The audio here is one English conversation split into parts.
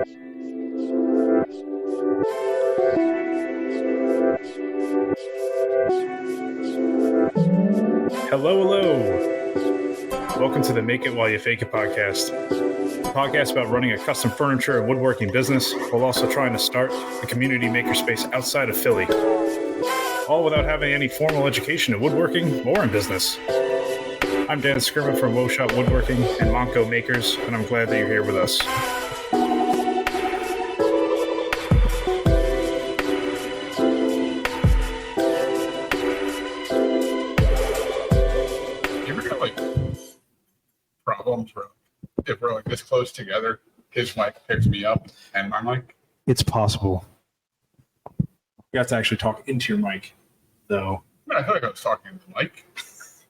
Hello. Welcome to the Make It While You Fake It podcast. A podcast about running a custom furniture and woodworking business while also trying to start a community makerspace outside of Philly. All without having any formal education in woodworking or in business. I'm Dan Scriven from Wo Shop Woodworking and MontCo Makers, and I'm glad that you're here with us. Problems where if we're like this close together, his mic picks me up and my mic. It's possible. You have to actually talk into your mic, though. I feel like I was talking to the mic.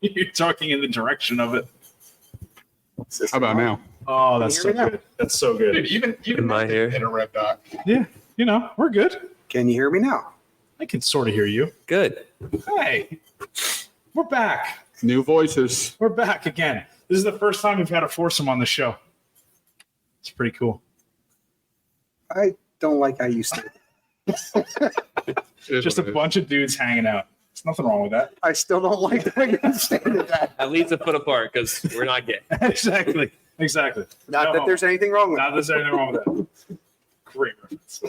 You're talking in the direction of it. How about now? Oh, that's so good. That's so good. Dude, even in my hair. Hit a red dot. Yeah, we're good. Can you hear me now? I can sort of hear you. Good. Hey, we're back. New voices. We're back again. This is the first time we've had a foursome on the show. It's pretty cool. I don't like how you say it. Just a bunch of dudes hanging out. There's nothing wrong with that. I still don't like how you stated that. At least a foot apart because we're not gay. Exactly. Not that there's anything wrong with it. Not that there's anything wrong with that. Great reference.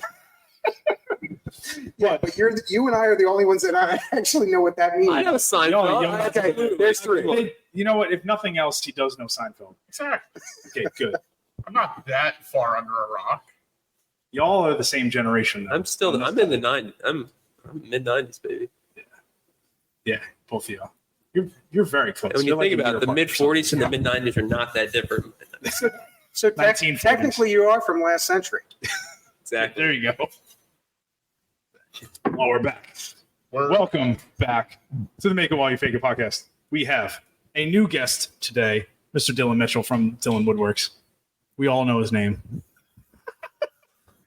Yeah, but you and I are the only ones that actually know what that means. I know Seinfeld. Okay, there's three. You know what? If nothing else, he does know Seinfeld. Exactly. Okay, good. I'm not that far under a rock. Y'all are the same generation, though. I'm in the 90s. I'm mid-90s, baby. Yeah, both of y'all. You're very close. And when you You're think like about it, the mid-40s and the mid-90s are not that different. So technically, you are from last century. Exactly. There you go. Oh, we're back. Welcome back to the Make It While You Fake It podcast. We have a new guest today, Mr. Dillon Mitchell from Dillon Woodworks. We all know his name.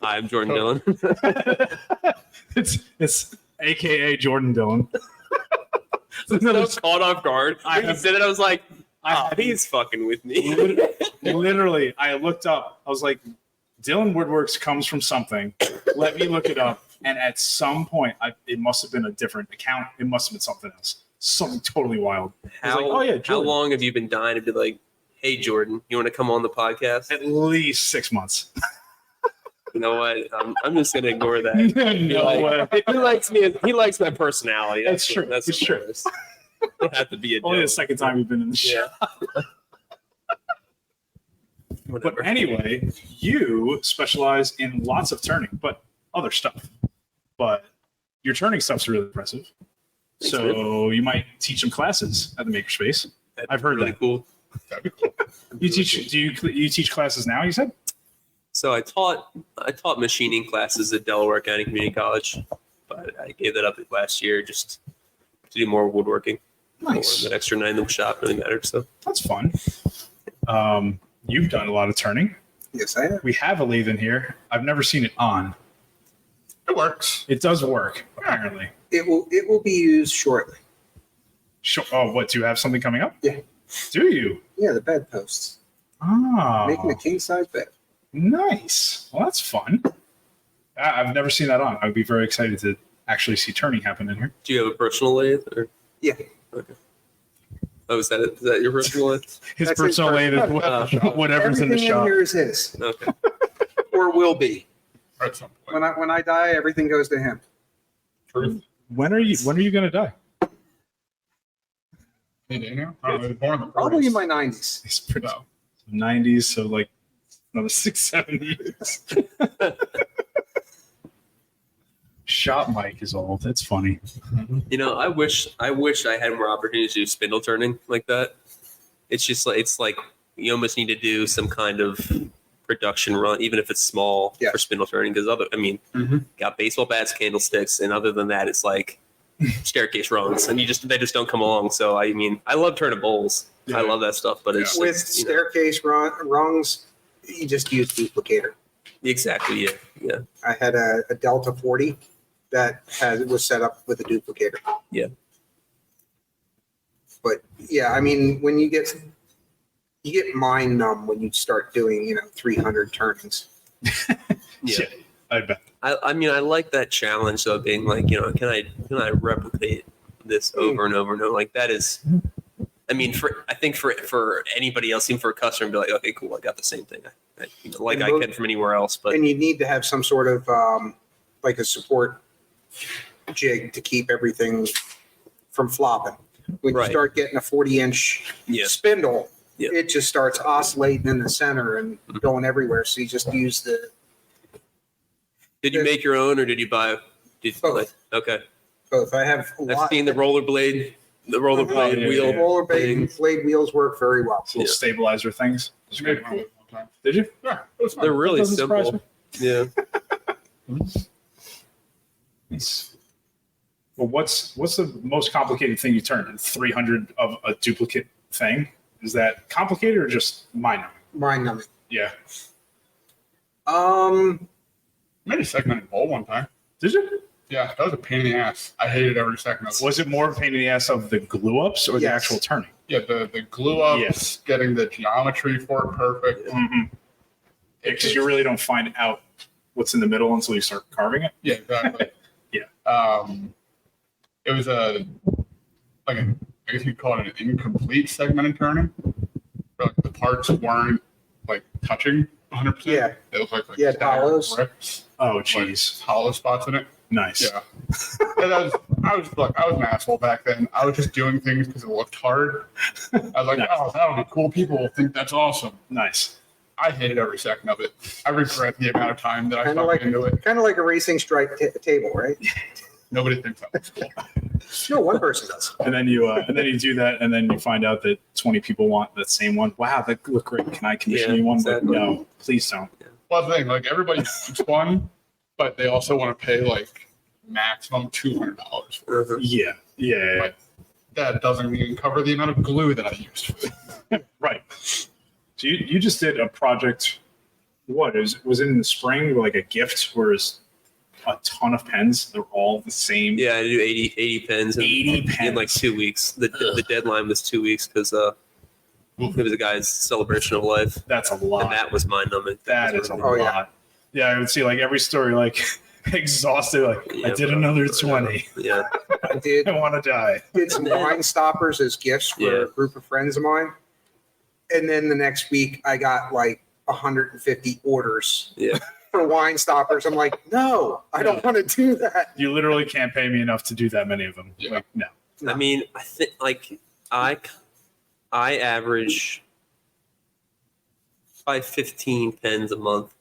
I'm Jordan Dillon. It's AKA Jordan Dillon. I was caught off guard. When you said it, I was like, he's fucking with me. Literally, I looked up. I was like, Dillon Woodworks comes from something. Let me look it up. And at some point, it must have been a different account. It must have been something else. Something totally wild. How long have you been dying to be like, hey, Jordan, you want to come on the podcast? At least 6 months. You know what? I'm just going to ignore that. way. He likes me. He likes my personality. That's true. That's true. Don't have to be a Only joke. the second time you've been in the show. Yeah. But anyway, you specialize in lots of turning, but other stuff. But your turning stuff's really impressive. Thanks, So man. you might teach some classes at the Makerspace. I've heard really that. Cool. That'd be cool. You teach? Do you teach classes now? You said. So I taught machining classes at Delaware County Community College, but I gave that up last year just to do more woodworking. Nice. That extra night in the shop really mattered. So That's fun. You've done a lot of turning. Yes, I have. We have a lathe in here. I've never seen it on. It works. It does work, apparently. It will be used shortly. Sure. Oh, what? Do you have something coming up? Yeah. Do you? Yeah, the bed posts. Oh. Making a king size bed. Nice. Well, that's fun. I've never seen that on. I'd be very excited to actually see turning happen in here. do you have a personal lathe? Or? Yeah. Okay. Oh, is that it? Is that your personal lathe? His That's personal lathe is whatever's in the Everything shop. here is his, Okay. or will be. At some point. When I die, everything goes to him. Truth. When are you going to die? Hey, Daniel. I was born in the Probably 40s. in my 90s. It's pretty 90s, so like another 6-7 years. Shop mic is old. It's funny. You know, I wish I had more opportunities to do spindle turning like that. It's just like you almost need to do some kind of production run, even if it's small, Yeah. for spindle turning. Because got baseball bats, candlesticks, and other than that, it's like staircase rungs, and they just don't come along. So I love turning bowls. Yeah. I love that stuff, but it's With just, staircase rungs, you just use duplicator. exactly yeah. I had a Delta 40 that was set up with a duplicator. Yeah. But yeah, I mean, when you get mind numb when you start doing 300 turnings. Yeah. I bet. I mean, I like that challenge though, being like, can I replicate this over and over and over? Like that is, I mean, I think for anybody else, even for a customer, be like, okay, cool, I got the same thing. I can from anywhere else, but And you need to have some sort of like a support jig to keep everything from flopping. When you Right. start getting a 40-inch spindle, Yeah. it just starts oscillating in the center and going everywhere. So you just use the did you make your own or did you buy? Both. Okay, both. I have a I've lot. seen the rollerblade wheel. Rollerblade blade wheels work very well. Little stabilizer things. She made one time. Did you? Yeah, it was fun. They're really Doesn't surprise simple. Yeah. Nice. Well, what's the most complicated thing you turned? 300 of a duplicate thing? Is that complicated or just mind-numbing? Mind-numbing. Yeah. Made a segmented bowl one time. Did you? Yeah, that was a pain in the ass. I hated every second of it. Was it more of a pain in the ass of the glue ups or the Yes. actual turning? Yeah, the glue ups, Yes. getting the geometry for it perfect. Mm-hmm. Because you really don't find out what's in the middle until you start carving it. Yeah, exactly. Yeah. It was I guess you'd call it an incomplete segmented turning. Where, like, the parts weren't like touching 100%. Yeah. It was like Yeah, staggered hollows. bricks, Oh, like, jeez. hollow spots in it. Nice. Yeah. And I was an asshole back then. I was just doing things because it looked hard. I was like, Nice. oh, that'll be cool. People will think that's awesome. Nice. I hated every second of it. I regret the amount of time that I Kind of sunk like into it. a racing stripe table, right? Nobody thinks that was cool. No, one person does. And then you do that, and then you find out that 20 people want that same one. Wow, that look great. Can I commission Yeah, you one? exactly. But no, please don't. Well, the thing, like, everybody wants one, but they also want to pay like maximum $200 for it. Yeah. Yeah. Like, that doesn't even cover the amount of glue that I used for it. Right. So you just did a project. What was it in the spring? Like a gift, where it's a ton of pens. They're all the same. Yeah, I do 80 pens. 80 pens in like 2 weeks. The deadline was 2 weeks because it was a guy's celebration of life. That's a lot. And that was mind-numbing. That is a Oh, lot. yeah. Yeah, I would see like every story, like exhausted. Like I did another 20. Yeah. I did I want to die. some wine stoppers as gifts for a group of friends of mine. And then the next week I got like 150 orders Yeah. for wine stoppers. I'm like, no, I don't want to do that. You literally can't pay me enough to do that many of them. Yeah. Like, no. I mean, I think like I average probably 15 pens a month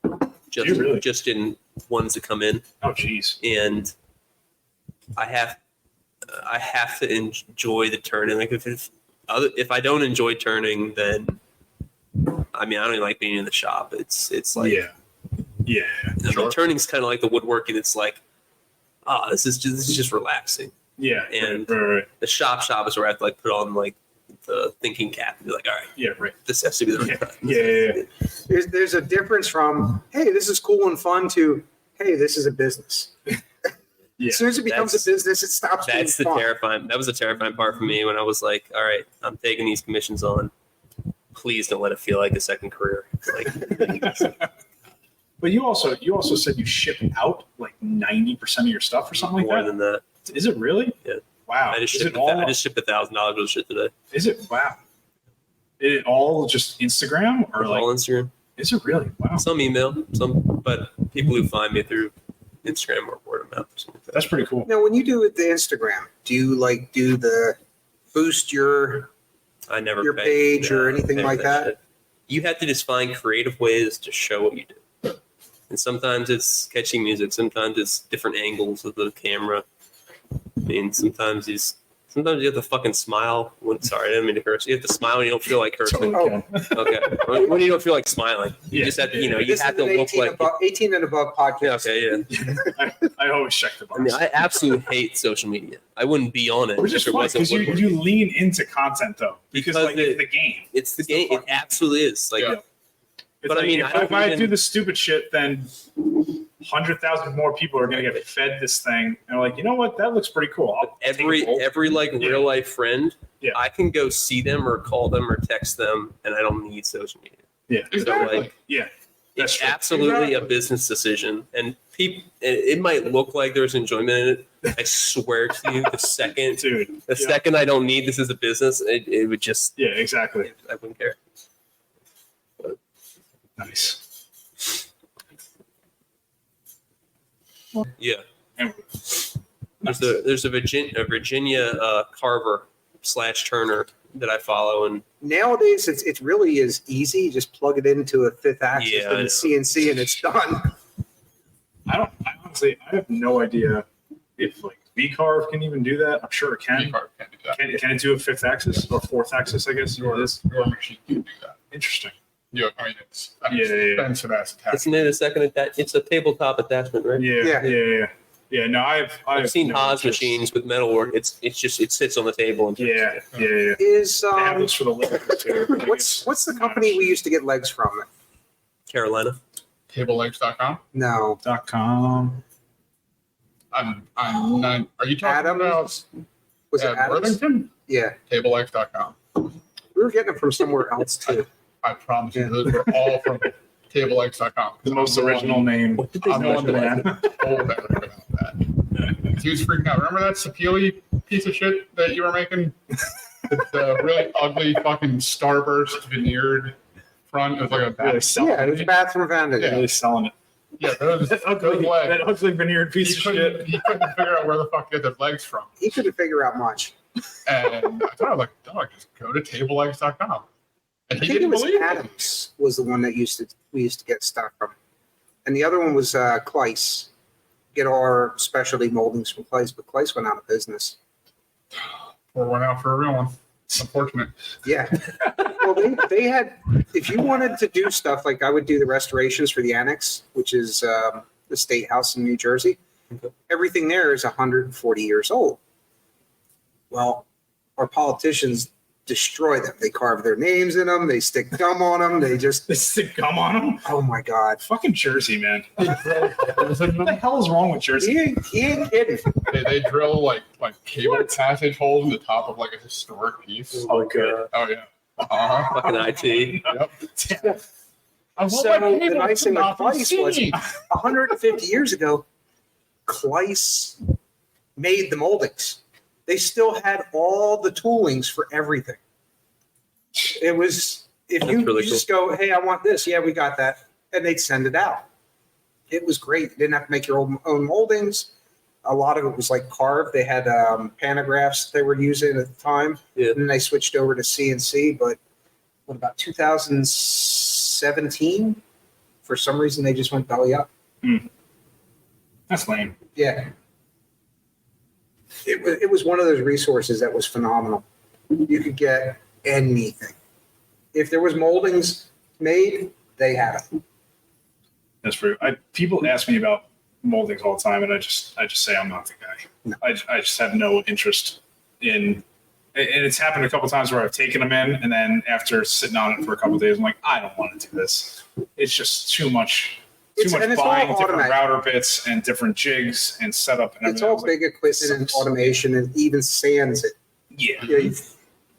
Do you really? just in ones that come in, Oh, jeez. and I have to enjoy the turning. Like if I don't enjoy turning, then I mean I don't even like being in the shop. It's like Yeah. the turning's kind of like the woodworking. It's like this is just relaxing. Yeah. And right. The shop is where I have to like put on like the thinking cap and be like, all right, Yeah. Right. this has to be the right time. Yeah. There's a difference from, hey, this is cool and fun to, hey, this is a business. Yeah. As soon as it becomes a business, it stops being That's the fun. terrifying. That was the terrifying part for me when I was like, all right, I'm taking these commissions on. Please don't let it feel like a second career. Like, But you also said you ship out like 90% of your stuff or something like more that. than that. Is it really? Yeah. Wow. I just Is shipped it all? $1,000 worth of shit today. Is it? Wow. Is it all just Instagram or like? All Instagram. Is it really? Wow. Some email, but people who find me through Instagram or word of mouth or something like that. That's pretty cool. Now, when you do the Instagram, do you like do the boost your I never your pay- page or no, anything pay like that? shit. You have to just find creative ways to show what you do. And sometimes it's catchy music. Sometimes it's different angles of the camera. I mean, sometimes you have to fucking smile. Sorry, I didn't mean to curse. You have to smile when you don't feel like cursing. Totally Oh. can. Okay. When you don't feel like smiling. You Yeah, just have to, you This have is to an look 18 like. above, 18 and above podcast. Yeah, okay, yeah. I always check the box. I mean, I absolutely hate social media. I wouldn't be on it Which if is it fun wasn't because you woodworking. lean into content though because Because like it's the game. It's the It's the game. It fucking- absolutely is. Like, Yeah. It's But I like, mean, if I if I don't do even- the stupid shit, then 100,000 more people are going to get fed this thing, and like, you know what? That looks pretty cool. I'll take a bolt. every like Yeah. real life friend, Yeah. I can go see them or call them or text them, and I don't need social media. Yeah, So Exactly. like, yeah. It's absolutely a business decision, and it might look like there's enjoyment in it. I swear to you, the second I don't need this as a business, it would just exactly. I wouldn't care. Nice. Yeah, And- there's a Virginia carver / turner that I follow, and Nowadays, it really is easy. You just plug it into a 5th axis Yeah, I know. and CNC, and it's done. I honestly have no idea if like V-carve can even do that. I'm sure it can. V-carve can't do that. Can it do a 5th axis or 4th axis? I guess Your machine can do that. Interesting. Yeah, I mean it's Yeah. expensive ass attachment. isn't it a second it's a tabletop attachment, right? Yeah. No, I've seen no Haas interest. machines with metalwork. It sits on the table. And Yeah. Is They have those for the liquor too. what's the company we used to get legs from? Carolina. TableLegs.com. No, .com. I'm not. Are you talking Adams? about Was it Adams? Worthington? Yeah, TableLegs.com. we were getting them from somewhere else too. I promise you, those were all from TableLegs.com. The most original name. What did they I'm the one specialize in? that told everyone about that. He was freaking out. Remember that Sapili piece of shit that you were making? The really ugly fucking starburst veneered front. It was like a Really bad. selling Yeah, it was a bathroom vanity. Yeah. Really selling it. Yeah, those That legs. ugly veneered piece of shit. He couldn't figure out where the fuck to get those legs from. He couldn't figure out much. And I thought, like, dog, just go to TableLegs.com. And I he think it didn't was believe it. Adams was the one that we used to get stuff from, and the other one was Kleiss. Get our specialty moldings from Kleiss, but Kleiss went out of business. Pour one out for a real one. It's unfortunate. Yeah. Well, they had, if you wanted to do stuff like I would do the restorations for the annex, which is the State House in New Jersey. Everything there is 140 years old. Well, our politicians destroy them. They carve their names in them. They stick gum on them. They just, They stick gum on them. oh my God. Fucking Jersey, man. What the hell is wrong with Jersey? He ain't kidding. They drill like cable passage holes in the top of like a historic piece. Oh, good. Oh yeah. Uh-huh. Fucking IT. Yep. So the nice thing with Kleiss was 150 years ago, Kleiss made the moldings. They still had all the toolings for everything. It was, if That's you really just go, hey, I want this. Yeah, we got that. And they'd send it out. It was great. You didn't have to make your own moldings. A lot of it was like carved. They had pantographs they were using at the time. Yeah. And then they switched over to CNC. But what about 2017? For some reason, they just went belly up. That's lame. Yeah. It was one of those resources that was phenomenal. You could get anything. If there was moldings made, they had them. That's true. People ask me about moldings all the time, and I just say I'm not the guy. No. I just have no interest in. And it's happened a couple times where I've taken them in, and then after sitting on it for a couple of days, I'm like, I don't want to do this. It's just too much. Too And much it's all buying different automatic. router bits and different jigs and setup and It's everything. I all was like, big equipment and sucks. automation and even sands it. yeah, You know,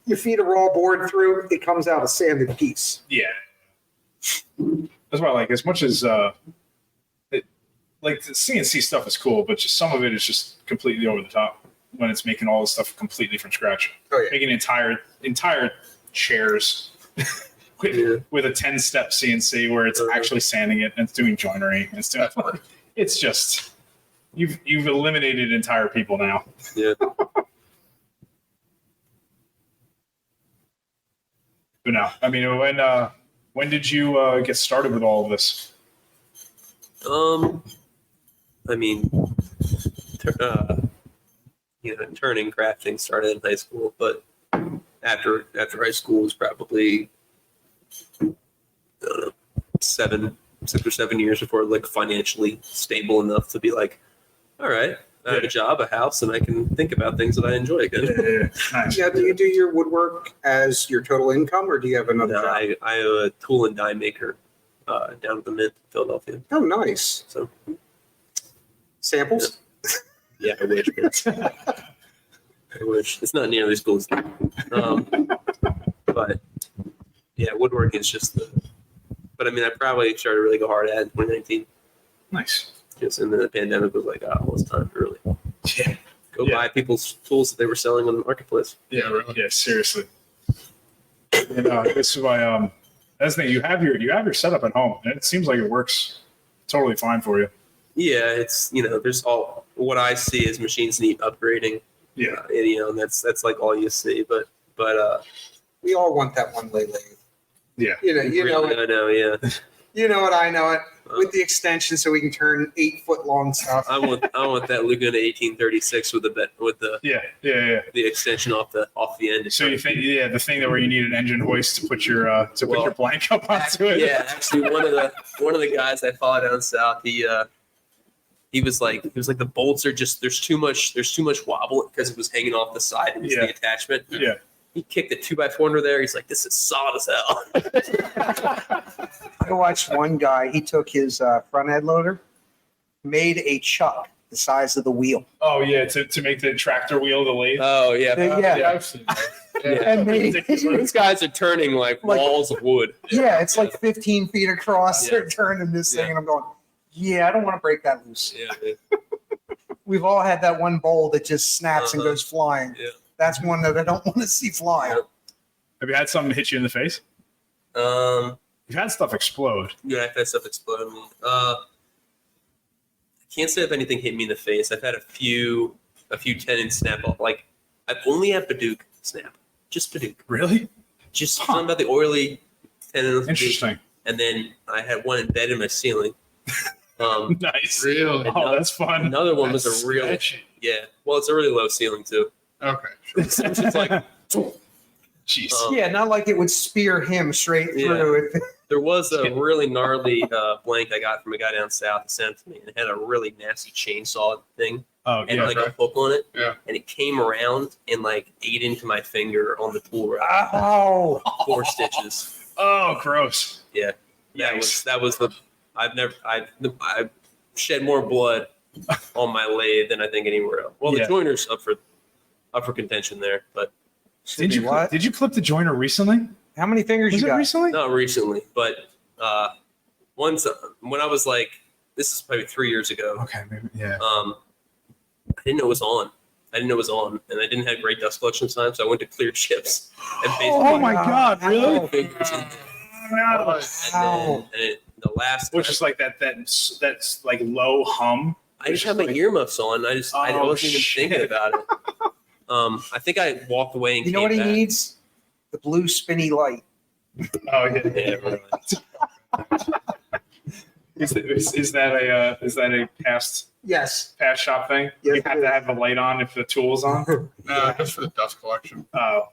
you feed a raw board through, it comes out a sanded piece. yeah. That's why, like, as much as like the CNC stuff is cool, but just some of it is just completely over the top when it's making all this stuff completely from scratch. Oh, yeah. Making entire chairs with a 10-step CNC where it's actually sanding it and it's doing joinery and stuff. It's just you've eliminated entire people now. Yeah. But no, I mean, when did you get started with all of this? I mean, turning crafting started in high school, but after high school was probably I don't know, 6 or 7 years before like financially stable enough to be like, all right, I have a job, a house, and I can think about things that I enjoy again. Nice. Now, do you do your woodwork as your total income, or do you have another No, job? I am a tool and die maker down at the Mint, Philadelphia. Oh, nice. So Samples? yeah, I wish. I wish it's not nearly as cool as that. But yeah, woodworking is just But I mean, I probably started to really go hard at it in 2019. Nice. Just and then the pandemic was like, oh, well, it's time to really Yeah. go buy people's tools that they were selling on the marketplace. Yeah, really. Yeah, seriously. And this is why that's the thing. You have your setup at home, and it seems like it works totally fine for you. Yeah, it's there's all what I see is machines need upgrading. Yeah. And that's like all you see. But We all want that one lathe. Yeah. You know really, it. I know, yeah. You know it. I know it. With the extension, so we can turn 8-foot long stuff. I want that Laguna 1836 with the Yeah. the extension off the end. So you think the thing that where you need an engine hoist to put your put your blank up onto it? Yeah, actually one of the guys I followed down south, he was like the bolts are just there's too much wobble because it was hanging off the side and the attachment. Yeah. He kicked a 2x4 under there. He's like, this is solid as hell. I watched one guy. He took his front end loader, made a chuck the size of the wheel. Oh yeah, to make the tractor wheel the lathe. Oh yeah. Yeah. I've seen that. Yeah. And made, These guys are turning like walls of wood. yeah, it's like 15 feet across. Yeah. They're turning this thing, and I'm going, yeah, I don't want to break that loose. Yeah. We've all had that one bowl that just snaps and goes flying. Yeah. That's one that I don't want to see fly. Have you had something hit you in the face? You've had stuff explode. Yeah, I've had stuff explode on me. I can't say if anything hit me in the face. I've had a few tendons snap off. Like I've only had Paduke snap, just Paduke. Really? Just something about the oily tendon. Interesting. And then I had one embedded in my ceiling. Nice. Really? Oh, that's fun. Another one That's was a real sketchy. yeah. Well, it's a really low ceiling too. Okay, sure. It's just like Jeez. Yeah, not like it would spear him straight through. there was a really gnarly blank I got from a guy down south. He sent it to me and it had a really nasty chainsaw thing Oh and yeah. like a hook on it. Yeah. And it came around and like ate into my finger on the tool rack. Oh, 4 stitches. Oh, gross. Yeah. Yikes. That was the I've shed more blood on my lathe than I think anywhere else. Well, the Yeah. joiner's up for contention there, but Did you what? Did you clip the joiner recently? How many fingers Was you it got? recently? not recently. But once when I was like, this is probably 3 years ago. Okay, maybe. Yeah. I didn't know it was on. And I didn't have great dust collection time, so I went to clear chips and basically Oh my God! Really? put fingers in there. No. The last Which is like that's like low hum. I just had my earmuffs on. I Oh, wasn't even shit. thinking about it. I think I walked away and You know came what he back. needs? The blue spinny light. Oh yeah. Yeah, really. Is that a past Yes. shop thing? Yes, You have it to is. have the light on if the tool's on. No, just for the dust collection. Oh.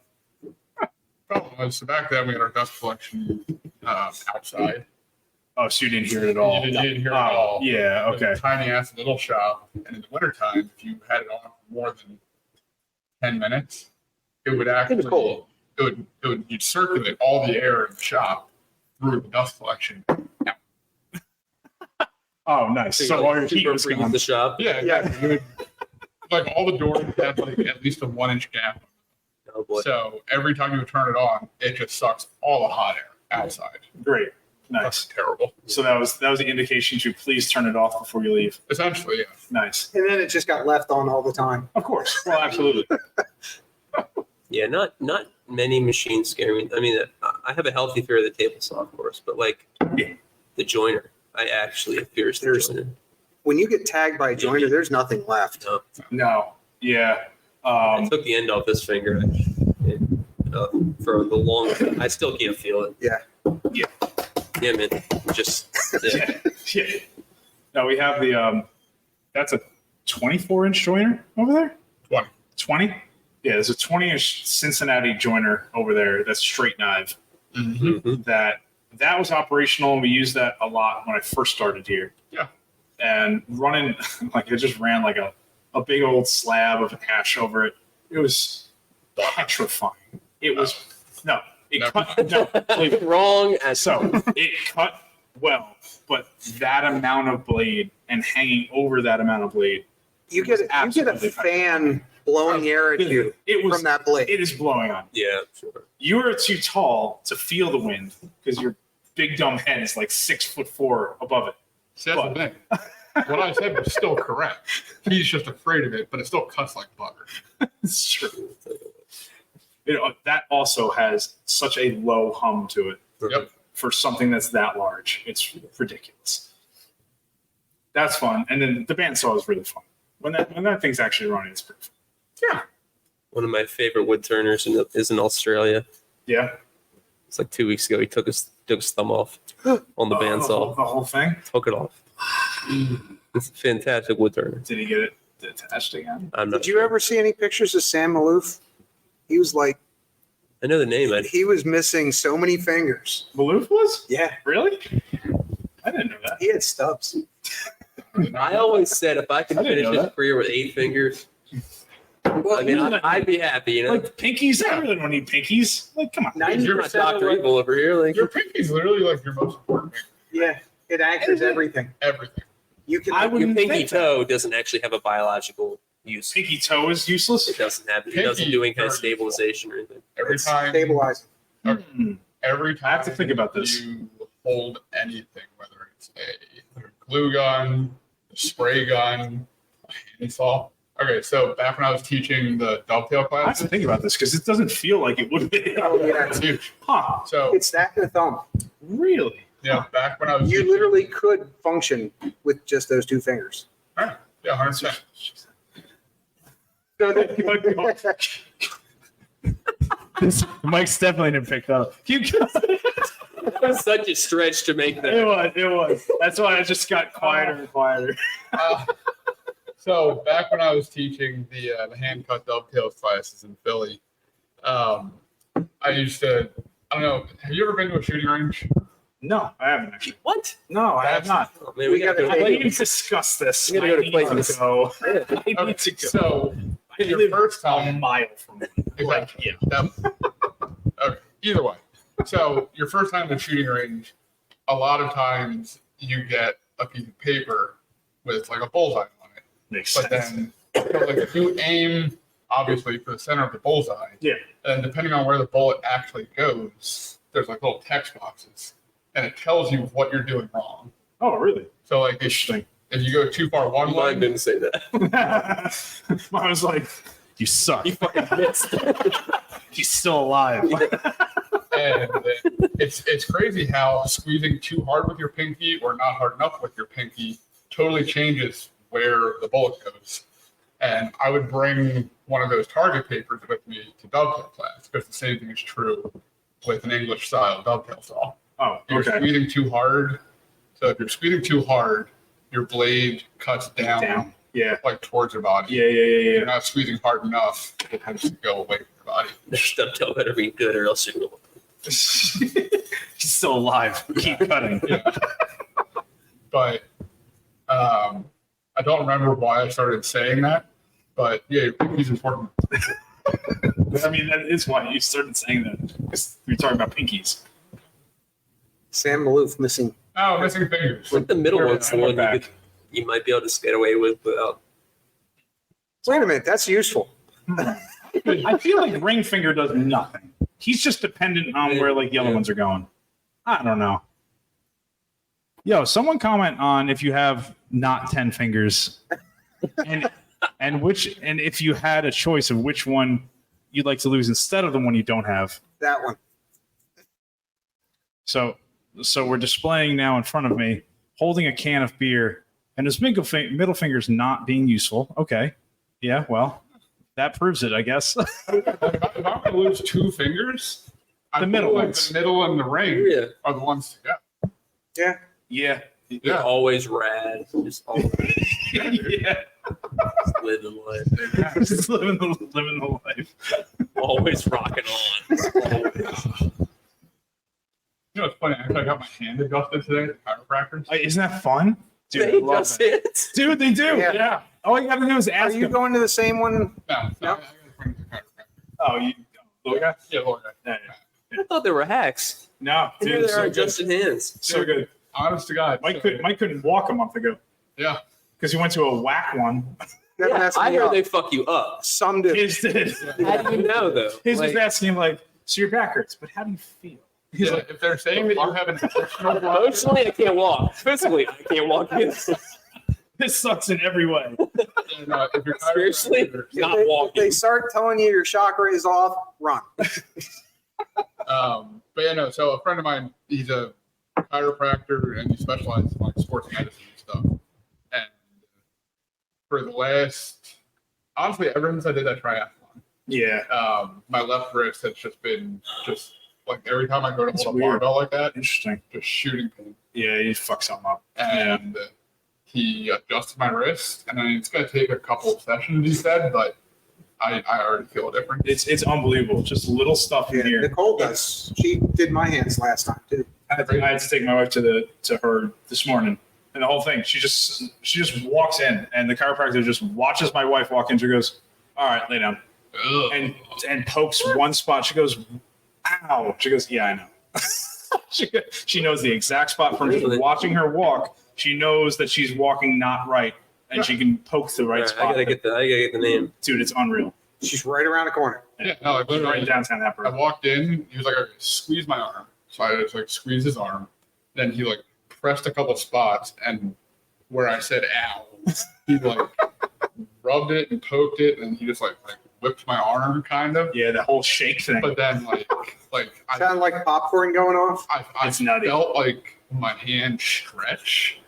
Problem was, so back then we had our dust collection outside. Oh, so you didn't hear it at all. You didn't hear it Oh, at all. yeah. It was Okay. a tiny ass little shop, and in the wintertime, if you had it on for more than 10 minutes, it would actually It was cold. you'd circulate all the air in the shop through the dust collection. Oh, nice. So all your heat was breathe gone. the shop. Yeah, yeah. You would, like all the doors had like at least a 1-inch gap. Oh boy. So every time you would turn it on, it just sucks all the hot air outside. Great. That's Nice. terrible. So that was the indication to please turn it off before you leave. Essentially, yeah. Nice. And then it just got left on all the time. Of course. Well, absolutely. Yeah, not many machines scare me. I mean, I have a healthy fear of the table saw, of course, but like the joiner, I actually have fears of the joiner. When you get tagged by a joiner, there's nothing left. No. No. Yeah. I took the end off this finger for the longest. I still can't feel it. Yeah. Yeah. Yeah, man. Just yeah. Yeah. No, we have the that's a 24-inch joiner over there. 20. 20. Yeah, there's a 20-inch Cincinnati joiner over there. That's straight knife. Mm-hmm. That was operational, and we used that a lot when I first started here. Yeah. And running, like I just ran like a big old slab of ash over it. It was petrifying. It was no. It No. cut no. believe it. Wrong as So it cut well, but that amount of blade and hanging over that amount of blade, You get a Absolutely. fan blowing air at you it was from that blade. it is blowing on. yeah, sure. You are too tall to feel the wind because you're big dumb head is like 6'4" above it. See, that's the thing. What I said was still correct. He's just afraid of it, but it still cuts like butter. It's true. That also has such a low hum to it. Yep. For something that's that large. It's ridiculous. That's fun. And then the bandsaw is really fun. When that thing's actually running, it's pretty fun. Yeah. One of my favorite wood turners is in Australia. Yeah. It's like 2 weeks ago. He took his thumb off on the bandsaw. The whole thing? Took it off. It's a fantastic wood turner. Did he get it attached again? I'm not Did you ever see any pictures of Sam Malouf? He was like, I know the name. he was missing so many fingers. Maloof was? Yeah. Really? I didn't know that. He had stubs. I always said if I could I didn't finish know his that. career with 8 fingers, Well, I mean, I'd be happy, you know. Like pinkies? I really don't need pinkies. Like, come on. You're not 90% of Dr. what- Evil over here. Like, Your pinky's literally like your most important finger. Yeah, it anchors everything. Everything. You can. I your wouldn't pinky think that. toe doesn't actually have a biological use. Pinky toe is useless? It doesn't have. It Pinky doesn't do any kind of very stabilization or anything. Every It's time. stabilizing. Every time I have to think about this. You hold anything, whether it's a glue gun, a spray gun, a handsaw. Okay, so back when I was teaching the dovetail I have class, to think about this because it doesn't feel like it would be. Oh, yeah. it's huge. Huh. So It's that and a thumb. Really? back when I was You teaching, literally could function with just those two fingers. yeah, 100%. So that, Mike's definitely didn't pick that up. Keep going. That was such a stretch to make that. It was. That's why I just got quieter and quieter. So back when I was teaching the hand cut dovetails classes in Philly, I used to. I don't know. Have you ever been to a shooting range? No, I haven't actually. What? No, I have not. Oh, man, we gotta go. gotta I take- need to discuss this. We gotta go to I need Clayton's. go. Yeah. I need to go. So I your live first a time, mile from it. exactly. Yeah. That- okay. Either way, so your first time in a shooting range, a lot of times you get a piece of paper with like a bullseye on it. Makes But sense. then, so like if you aim obviously for the center of the bullseye, Yeah. and depending on where the bullet actually goes, there's like little text boxes, and it tells you what you're doing wrong. Oh, really? So like Interesting. if you go too far one Mine way, didn't say that. I was like, you suck. You fucking missed. He's still alive. and it's crazy how squeezing too hard with your pinky or not hard enough with your pinky totally changes where the bullet goes. And I would bring one of those target papers with me to dovetail class because the same thing is true with an English style dovetail saw. Oh, You're okay. squeezing too hard. So if you're squeezing too hard, your blade cuts down. Yeah. Like towards your body. Yeah. You're not squeezing hard enough, it has to go away from your body. Next dovetail better be good or else you're gonna. He's still alive. Keep cutting. Yeah. But I don't remember why I started saying that. But yeah, your pinky's important. I mean, that is why you started saying that. Because we were talking about pinkies. Sam Malouf missing. Oh, missing fingers. Like the middle Where- one's the I one went you, back. you might be able to get away with without. Wait a minute, that's useful. I feel like ring finger does nothing. He's just dependent on where like the other ones are going. I don't know. Yo, someone comment on if you have not 10 fingers and if you had a choice of which one you'd like to lose instead of the one you don't have. That one. So we're displaying now in front of me, holding a can of beer, and his middle finger's not being useful. Okay. Yeah, well, that proves it, I guess. If I'm going to lose two fingers, I The feel middle like ones. the middle and the ring Yeah. are the ones to go. Yeah. Yeah. You're always rad. Just always Yeah. living life. Just living the life. Always rocking on. Always. You know, it's funny. Actually, I got my hand adjusted today at chiropractors. Isn't that fun? Dude, I They love just it. hit. Dude, they do. Yeah. Yeah. All you gotta do is Are ask you them. going to the same one? No, No? I got to bring it to chiropractor. Oh, you little guy? Yeah, Lord. Yeah, I thought they were hacks. No, And here dude, they are so good. adjusted hands. So good. Honest to God. Mike couldn't walk a month ago Yeah. because he went to a whack one. That Yeah, messed I me heard up. they fuck you up. Some did. His did. How do you know though? His Like, was asking him like, so your back hurts, but how do you feel? He's Yeah, like, if they're saying that you have an additional block, Emotionally, I can't walk. Physically, I can't walk. this sucks in every way. and, if you're Seriously? Not If walking. they start telling you your chakra is off, run. but yeah, no. So a friend of mine, he's a chiropractor and he specializes in like sports medicine and stuff. And for the last, honestly, ever since I did that triathlon, Yeah. my left wrist has just been like every time I go to That's hold a weird. barbell like that, Interesting. just shooting pain. Yeah, you fuck something up. And he adjusted my wrist, and then it's going to take a couple of sessions, he said, but I already feel different. It's unbelievable. Just little stuff in Yeah, here. Nicole does. She did my hands last time too. I had to take my wife to her this morning, and the whole thing. She just walks in, and the chiropractor just watches my wife walk in. She goes, "All right, lay down," Ugh. and pokes one spot. She goes, "Ow!" She goes, "Yeah, I know." she knows the exact spot from just watching her walk. She knows that she's walking not right, and she can poke the right I spot. gotta get the name. Dude, it's unreal. She's right around the corner. Yeah, no, like Right in literally, downtown I Hatboro. walked in, he was like, squeeze my arm. So I just like squeezed his arm. Then he like pressed a couple spots, and where I said ow, he like rubbed it and poked it, and he just like whipped my arm kind of. Yeah, the whole shake thing. But then like I Sound like popcorn going off. I It's nutty. felt like my hand stretch.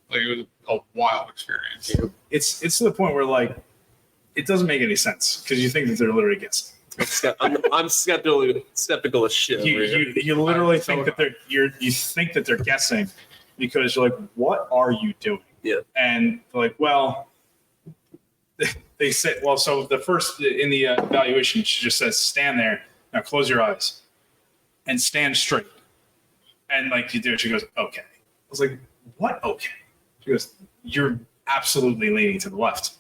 Like it was a wild experience. It's to the point where like it doesn't make any sense because you think that they're literally guessing. I'm skeptical as shit. You literally think that you think that they're guessing because you're like, what are you doing? Yeah. And they're like, well, they say, well, so the first in the evaluation, she just says, stand there, now close your eyes and stand straight. And like you do it, she goes, okay. I was like, what? Okay. She goes, you're absolutely leaning to the left.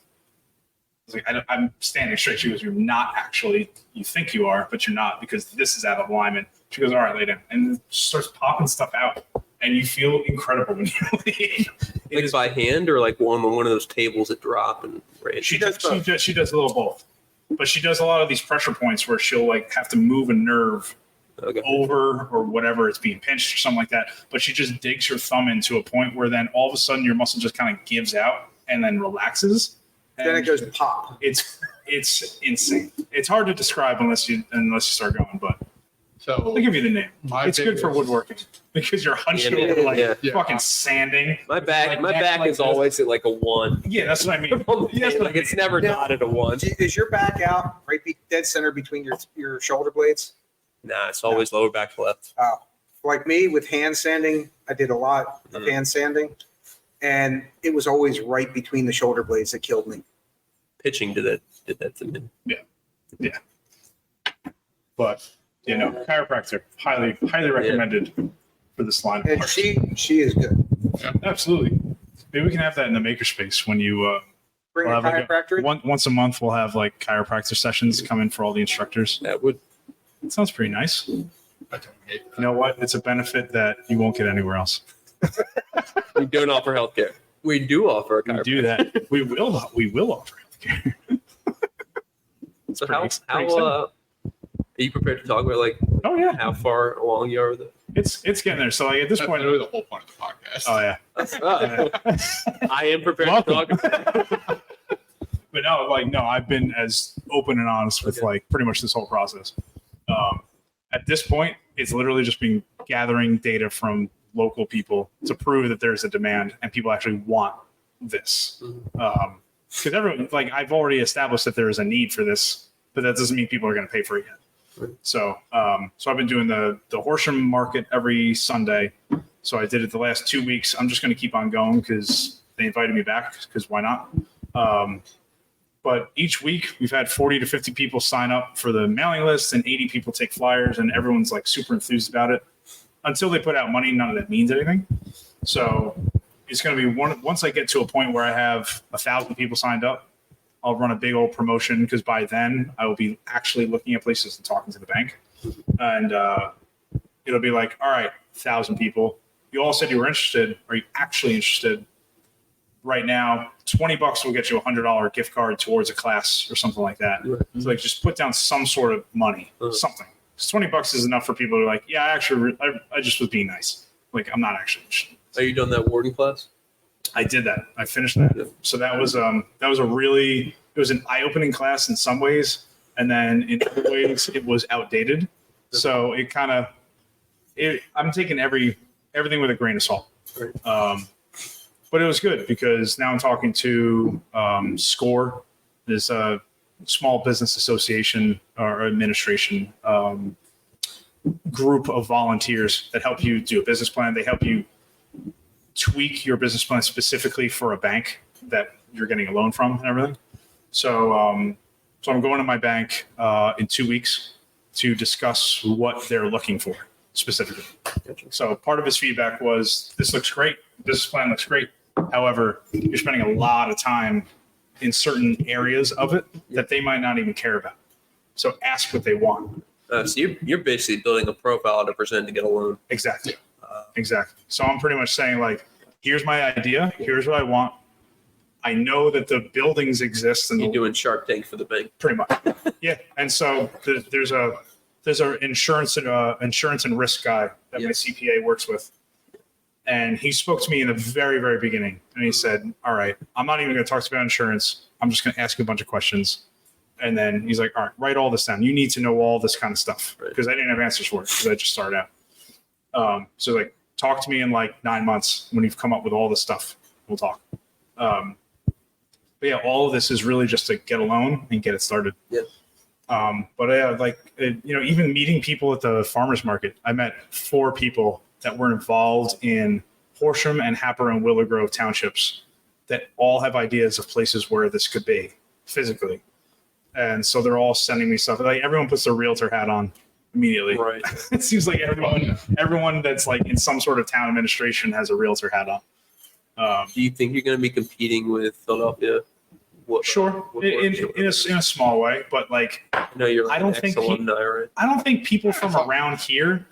I was like, I'm standing straight. She goes, you're not actually, you think you are, but you're not because this is out of alignment. She goes, all right, lay down. And starts popping stuff out. And you feel incredible when you leave. It Like is- by hand or like one of those tables that drop and right. she does a little both. But she does a lot of these pressure points where she'll like have to move a nerve Okay. over or whatever, it's being pinched or something like that. But she just digs her thumb into a point where then all of a sudden your muscle just kind of gives out and then relaxes. Then it And goes pop. It's insane. It's hard to describe unless you start going, but So I'll give you the name. my It's good for biggest- woodworking because you're hunched Yeah, over like yeah. fucking sanding. My back Like is this. always at like a 1. Yeah, that's what I mean. Yeah, That's what I like it's mean. never Now- not at a 1. Is your back out right dead center between your shoulder blades? Nah, it's always lower back left. Oh, like me with hand sanding, I did a lot of Mhm. hand sanding, and it was always right between the shoulder blades that killed me. Pitching did that to me. But you know, chiropractor highly recommended for this line of And work. she is good. Absolutely. Maybe we can have that in the makerspace when you Bring Well, a have like chiropractor. in. once a month we'll have like chiropractor sessions come in for all the instructors. That would It sounds pretty nice. You I don't hate that. know what? It's a benefit that you won't get anywhere else. we don't offer healthcare. We do offer a We chiropractor. do that. We will offer healthcare. So pretty how exciting. are you prepared to talk about like Oh yeah, how far along you are with it? it's getting there. So like at this That's point, literally the whole point of the podcast. oh yeah. I am prepared Welcome. to talk. But no, I've been as open and honest with Okay. like pretty much this whole process. At this point, it's literally just been gathering data from local people to prove that there's a demand and people actually want this. Because everyone, like, I've already established that there is a need for this, but that doesn't mean people are going to pay for it yet. Right. So I've been doing the Horsham market every Sunday. So I did it the last 2 weeks. I'm just going to keep on going because they invited me back. Because why not? But each week we've had 40 to 50 people sign up for the mailing list, and 80 people take flyers, and everyone's like super enthused about it. Until they put out money, none of that means anything. So it's going to be once I get to a point where I have 1,000 people signed up, I'll run a big old promotion because by then I will be actually looking at places and talking to the bank. And it'll be like, all right, 1,000 people. You all said you were interested. Are you actually interested? Right now, $20 will get you a $100 gift card towards a class or something like that. Right. So like just put down some sort of money, something. 'Cause $20 is enough for people who are like, yeah, I just was being nice. Like, I'm not actually. Are you done that warding class? I did that. I finished that. Yeah. So that was it was an eye-opening class in some ways, and then in other ways it was outdated. So it kind of, I'm taking everything with a grain of salt. Right. But it was good because now I'm talking to SCORE, this small business association or administration group of volunteers that help you do a business plan. They help you tweak your business plan specifically for a bank that you're getting a loan from and everything. So I'm going to my bank in 2 weeks to discuss what they're looking for specifically. Gotcha. So part of his feedback was, this looks great. Business plan looks great. However, you're spending a lot of time in certain areas of it that they might not even care about. So ask what they want. So you're basically building a profile to present to get a loan. Exactly. Exactly. So I'm pretty much saying, like, here's my idea. Here's what I want. I know that the buildings exist, and You're doing Shark Tank for the bank. pretty much, yeah. And so there's a insurance and risk guy that my CPA works with, and he spoke to me in the very, very beginning, and he said, "All right, I'm not even going to talk to you about insurance. I'm just going to ask you a bunch of questions." And then he's like, "All right, write all this down. You need to know all this kind of stuff," because I didn't have answers for it because I just started out. So like, talk to me in like 9 months when you've come up with all this stuff. We'll talk. But yeah, all of this is really just to get a loan and get it started. Yeah. But even meeting people at the farmers market, I met 4 people that were involved in Horsham and Happer and Willow Grove townships that all have ideas of places where this could be physically. And so they're all sending me stuff. Like, everyone puts their realtor hat on immediately. Right. It seems like everyone that's like in some sort of town administration has a realtor hat on. Do you think you're going to be competing with Philadelphia? Sure, in a small way, but like, No, you're like I don't an think ex-alumni, right? I don't think people from around here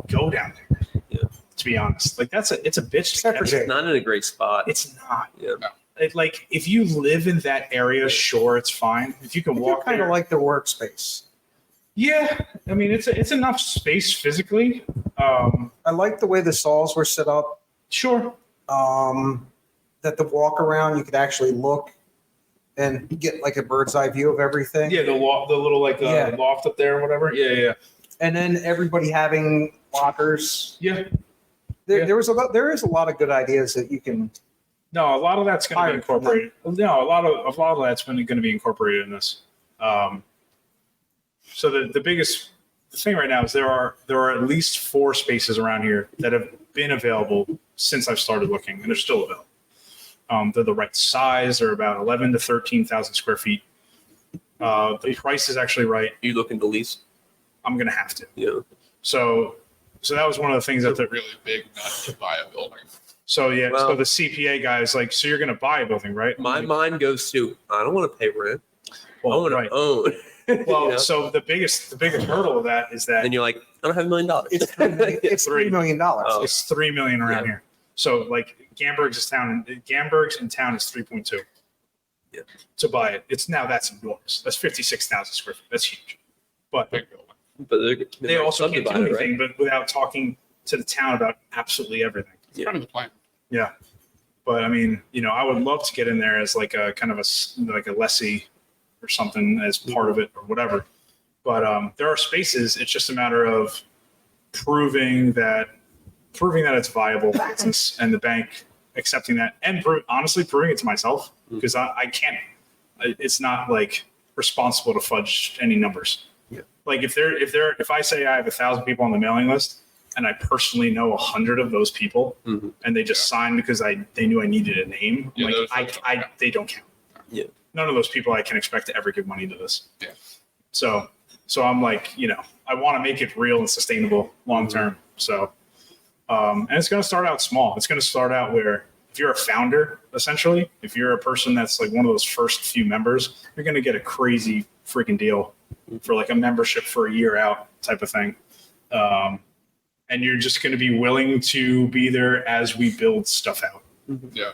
go down there. Yeah. To be honest, like it's a bitch. Except for It's not in a great spot. It's not. Yeah. Like, if you live in that area, sure, it's fine. If you can walk kind there, of like the workspace. yeah. I mean, it's enough space physically. I like the way the saws were set up. Sure. That the walk around, you could actually look and get like a bird's eye view of everything. Yeah, the little like loft up there or whatever. Yeah. And then everybody having lockers. Yeah. There is a lot of good ideas that you can. No, a lot of that's going to be incorporated. No, a lot of that's going to be incorporated in this. So the biggest thing right now is there are at least 4 spaces around here that have been available since I've started looking, and they're still available. They're the right size. They're about 11 to 13,000 square feet. The price is actually right. You looking to lease? I'm going to have to. Yeah. So that was one of the things that It's a really big nut to buy a building. So yeah, Well, so the CPA guy is like, so you're going to buy a building, right? My mind goes to, I don't want to pay rent. Well, I want right. to own. Well, You know? so the biggest hurdle of that is that And you're like, I don't have $1 million. It's $3 million. Oh. it's $3 million around here. So like Gamberg's in town is 3.2. Yeah. To buy it, that's enormous. That's 56,000 square feet. That's huge. But Big building. But they also can't do subdivide it, anything, right? but without talking to the town about absolutely everything. It's kind of the plan. Yeah. But I mean, I would love to get in there as like a kind of a lessee or something as part of it or whatever. But there are spaces. It's just a matter of proving that it's viable and the bank accepting that, and honestly proving it to myself, because I can't. It's not like responsible to fudge any numbers. Yeah. Like if I say I have 1,000 people on the mailing list, and I personally know 100 of those people, and they just signed because they knew I needed a name, Yeah, they don't count. Yeah. None of those people I can expect to ever give money to this. Yeah. So I'm like, I want to make it real and sustainable long term. So, and it's going to start out small. It's going to start out where if you're a founder, essentially, if you're a person that's like one of those first few members, you're going to get a crazy freaking deal for like a membership for a year out type of thing. And you're just going to be willing to be there as we build stuff out. Yeah.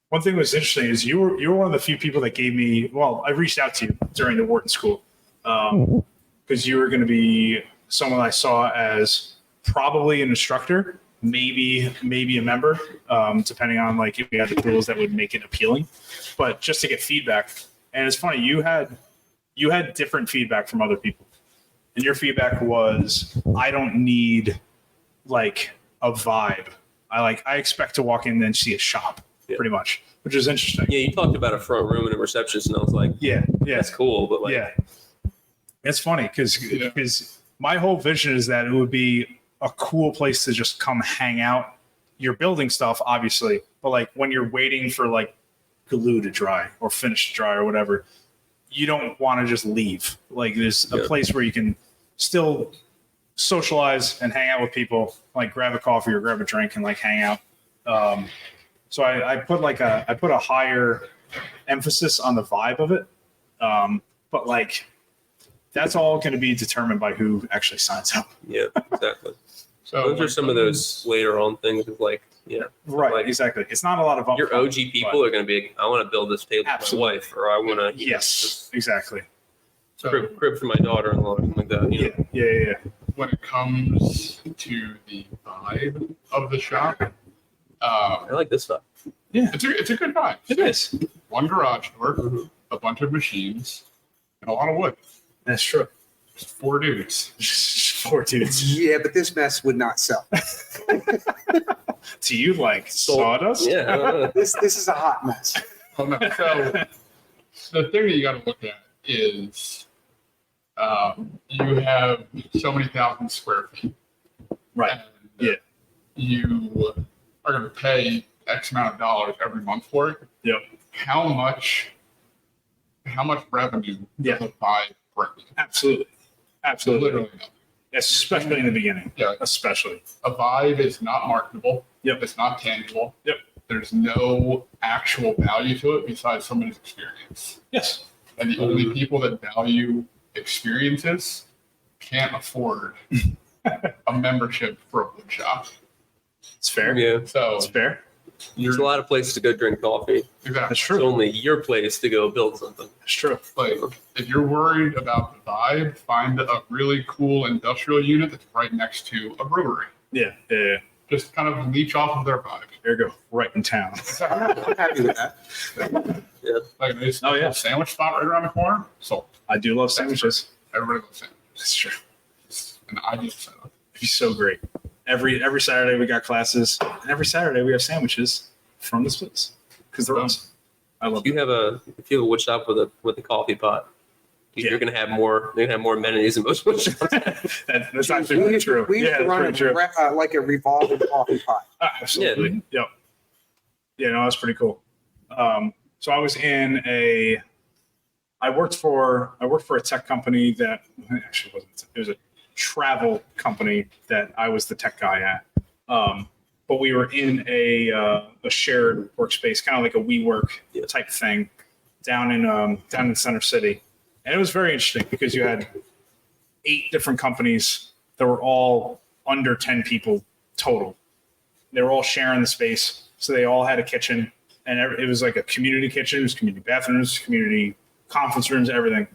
One thing that was interesting is you were one of the few people that gave me, well, I reached out to you during the Wharton School. because you were going to be someone I saw as probably an instructor, maybe a member, depending on like if we had the tools that would make it appealing, but just to get feedback. And it's funny, you had different feedback from other people, and your feedback was, I don't need like a vibe. I expect to walk in and see a shop, pretty much, which is interesting. Yeah, you talked about a front room and a receptionist, and I was like, Yeah, that's cool, but like, yeah. It's funny because my whole vision is that it would be a cool place to just come hang out. You're building stuff, obviously, but like when you're waiting for like glue to dry or finish to dry or whatever, you don't want to just leave. Like there's a place where you can still socialize and hang out with people, like grab a coffee or grab a drink and like hang out. So I put a higher emphasis on the vibe of it. But like that's all going to be determined by who actually signs up. Yeah, exactly. So those are some of those later on things of like, right, like, exactly. It's not a lot of upfront, your OG people are going to be, I want to build this table for my wife, or I want to, yes, exactly. So crib for my daughter-in-law, or something like that. You know? Yeah. when it comes to the vibe of the shop, I like this stuff. Yeah, it's a good vibe. it is. One garage door, Mhm. a bunch of machines, and a lot of wood. That's true. Just 4 dudes. Just 4 dudes. Yeah, but this mess would not sell. Do you like sawdust? Yeah. I don't know. This is a hot mess. Oh, no. So the thing that you got to look at is you have so many thousand square feet. Right. And Yeah. you are going to pay X amount of dollars every month for it. Yep. How much revenue Yeah. does a vibe bring? Absolutely. Absolutely. Literally nothing. Especially in the beginning. Yeah. Especially. A vibe is not marketable. Yep. It's not tangible. Yep. There's no actual value to it besides somebody's experience. Yes. And the only people that value experiences can't afford a membership for a wood shop. It's fair. Yeah. So It's fair. There's a lot of places to go drink coffee. exactly. That's It's true. only your place to go build something. That's true. Like if you're worried about the vibe, find a really cool industrial unit that's right next to a brewery. Yeah. Just kind of leech off of their vibe. There you go. Right in town. I'm happy with that. Like there's Oh, yeah. a sandwich spot right around the corner. So I do love sandwiches. everybody loves sandwiches. That's true. It's an ideal setup. It'd be so great. Every Saturday we got classes, and every Saturday we have sandwiches from this place because they're awesome. I love If you have a wood shop with a coffee pot, you're gonna have more. They're gonna have more amenities than most wood shops. That's actually really true. We used Yeah, to that's run pretty true. like a revolving coffee pot. Absolutely. Yep. Yeah, no, that's pretty cool. So I was I worked for a tech company that actually wasn't. It was a travel company that I was the tech guy at. But we were in a shared workspace, kind of like a WeWork type thing, down in Center City, and it was very interesting because you had 8 different companies that were all under 10 people total. They were all sharing the space, so they all had a kitchen, and it was like a community kitchen. It was community bathrooms, community conference rooms, everything,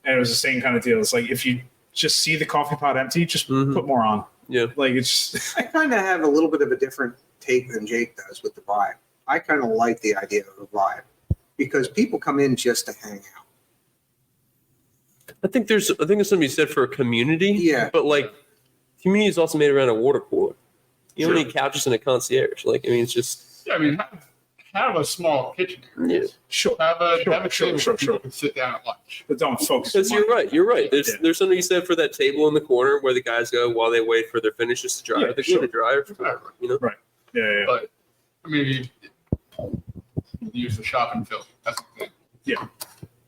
and it was the same kind of deal. It's like if you just see the coffee pot empty, just put more on. Yeah. Like it's. I kind of have a little bit of a different take than Jake does with the vibe. I kind of like the idea of a vibe because people come in just to hang out. I think there's something to be said for a community. Yeah. But like, community is also made around a water cooler. You don't Sure. need couches and a concierge. Like, I mean, it's just. Yeah, I mean, have a small kitchen area. Yeah. Sure. Have a Sure, table sure, where sure, people sure. can sit down at lunch. But don't focus. Because you're right. You're right. There's Yeah. there's something you said for that table in the corner where the guys go while they wait for their finishes to dry. Yeah, or the sure. glue to dry. Or whatever, you know. Yeah. But I mean, you use the shop in Philly. That's the thing. Yeah.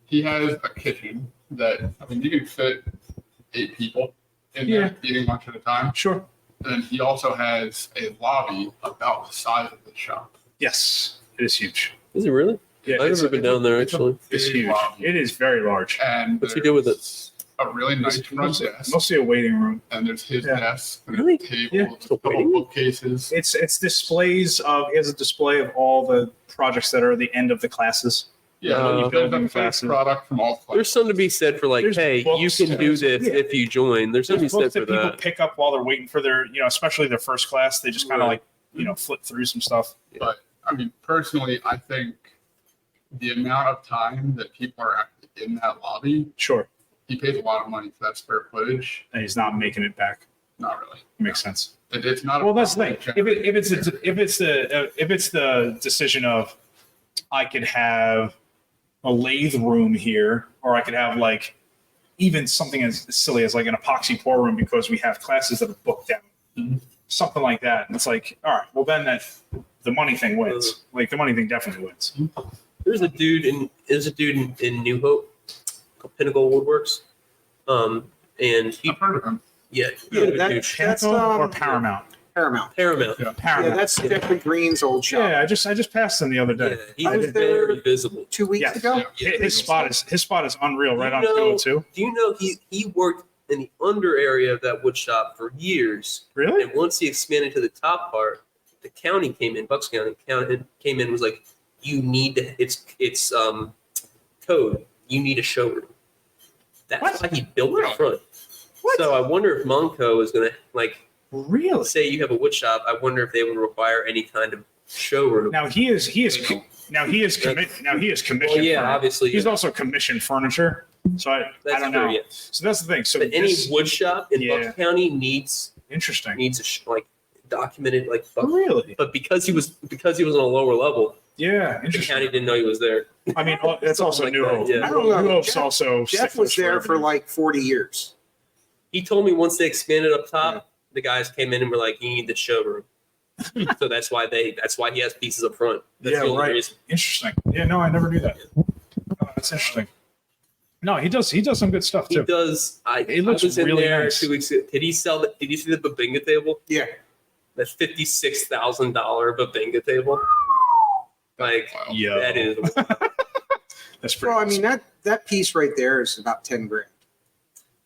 He has a kitchen that you can fit 8 people in there eating lunch at a time. Sure. And then he also has a lobby about the size of the shop. Yes, it is huge. Is it really? Yeah, I've never been down there it's a actually. It's big huge. lobby. It is very large. And What's he do with it? there's a really nice front desk. Mostly a waiting room. And there's his Yeah. desk, and Really? a table, Yeah. there's a couple Waiting room? bookcases. It's displays of. He has a display of all the projects that are the end of the classes. Yeah, when you there's build a them finished faster. product from all classes. There's something to be said for like, There's hey, books you can do this Yeah. if you join. There's something There's to be books said that for people that. pick up while they're waiting for their, especially their first class. They just kind of Right. like, flip through some stuff. But I mean, personally, I think the amount of time that people are actually in that lobby, Sure. he pays a lot of money for that square footage. And he's not making it back. Not really. Makes sense. It's not. Well, that's the thing. If it's the decision of I could have a lathe room here, or I could have like even something as silly as like an epoxy pour room because we have classes that are booked out, something like that. And it's like, all right, well then the money thing wins. Like the money thing definitely wins. There's a dude in New Hope called Pinnacle Woodworks. And he, I've heard of him. yeah, Yeah, dude, that's Pinnacle or Paramount? Paramount. Paramount. Yeah. Paramount. Yeah, that's Jeffrey Green's old shop. Yeah, I just passed him the other day. Yeah, I was he's very there visible. 2 weeks Yes. ago. Yeah. His spot is unreal, right on You know- 202. Do you know he worked in the under area of that wood shop for years, Really? and once he expanded to the top part, the county came in, Bucks County came in and was like, you need to, it's code, you need a showroom. That's What? why he built the front. What? So I wonder if MontCo is gonna like, Really? say you have a wood shop. I wonder if they would require any kind of showroom. Now he is commissioned. Well, yeah, for- obviously. He's also commissioned furniture. So I That's don't true, know. yeah. So that's the thing. So But any this, wood shop in Yeah. Bucks County needs interesting. like documented like. Really? But because he was on a lower level, Yeah, the interesting. county didn't know he was there. I mean, that's also Something New like Hope. that, yeah. I don't know. New Hope's Jeff- also Jeff was sticklers there for everything. like 40 years. He told me once they expanded up top, the guys came in and were like, "You need the showroom." So that's why he has pieces up front. That's Yeah, the only right. reason. Interesting. Yeah, no, I never knew that. Oh, that's interesting. No, he does some good stuff He too. does. It looks I was in really there nice. 2 weeks ago. Did he see the Babinga table? Yeah. That $56,000 Babinga table. Like Wow. Yeah. that is. That's pretty. Well, I mean, that piece right there is about 10 grand.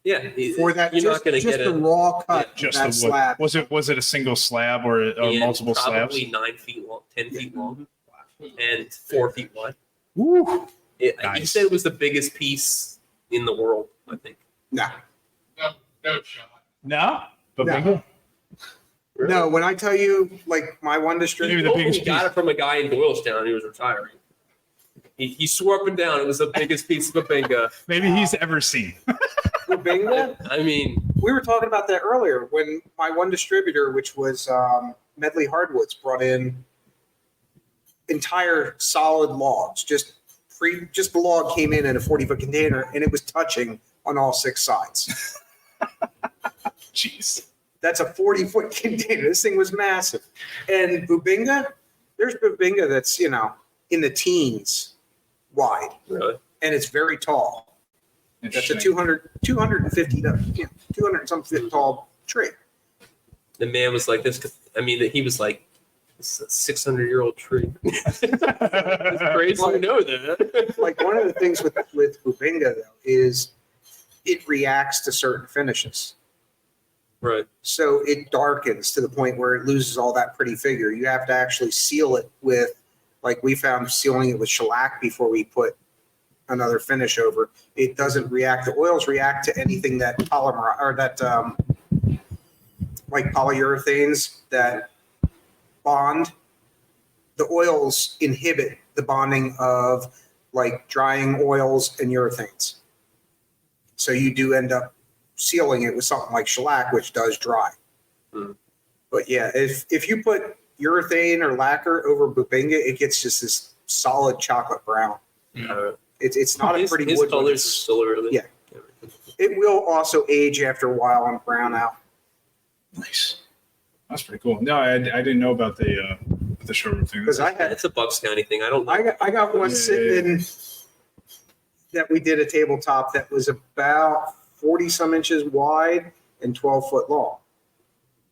Yeah. For that, you're not going to just get the raw cut of just that the slab. wood. Was it a single slab or and multiple slabs? probably 9 feet long, 10 feet long, and 4 feet wide. Woo. He Nice. said it was the biggest piece in the world. I think. No. No shot. No, but No. bingo. No, when I tell you, like, my one distributor, Maybe the biggest He got piece. it from a guy in Doylestown who was retiring. He swore up and down it was the biggest piece of Babinga. Maybe he's ever seen. Bingo, I mean, we were talking about that earlier when my one distributor, which was Medley Hardwoods, brought in entire solid logs. Just the log came in a 40-foot container, and it was touching on all 6 sides. Jeez. That's a 40-foot container. This thing was massive. And Bubinga, there's Bubinga that's, in the teens wide, really. and it's very tall. That's a Interesting. 250, 200 some foot tall tree. The man was like this. I mean, he was like, "This is a 600-year-old tree." It's crazy to know that. Like, one of the things with Bubinga, though, is it reacts to certain finishes. Right. So it darkens to the point where it loses all that pretty figure. You have to actually seal it with, like we found sealing it with shellac before we put another finish over. It doesn't react. The oils react to anything that polymer or that like polyurethanes that bond. The oils inhibit the bonding of like drying oils and urethanes. So you do end up sealing it with something like shellac, which does dry. Mm. But yeah, if you put urethane or lacquer over Bubinga, it gets just this solid chocolate brown. It's not a pretty his wood. colors are still really. Yeah. It will also age after a while and brown out. Nice. That's pretty cool. No, I didn't know about the showroom thing. Because I had It's a Bucks County thing. I don't know. I got one Yeah. sitting in that we did a tabletop that was about 40 some inches wide and 12 foot long.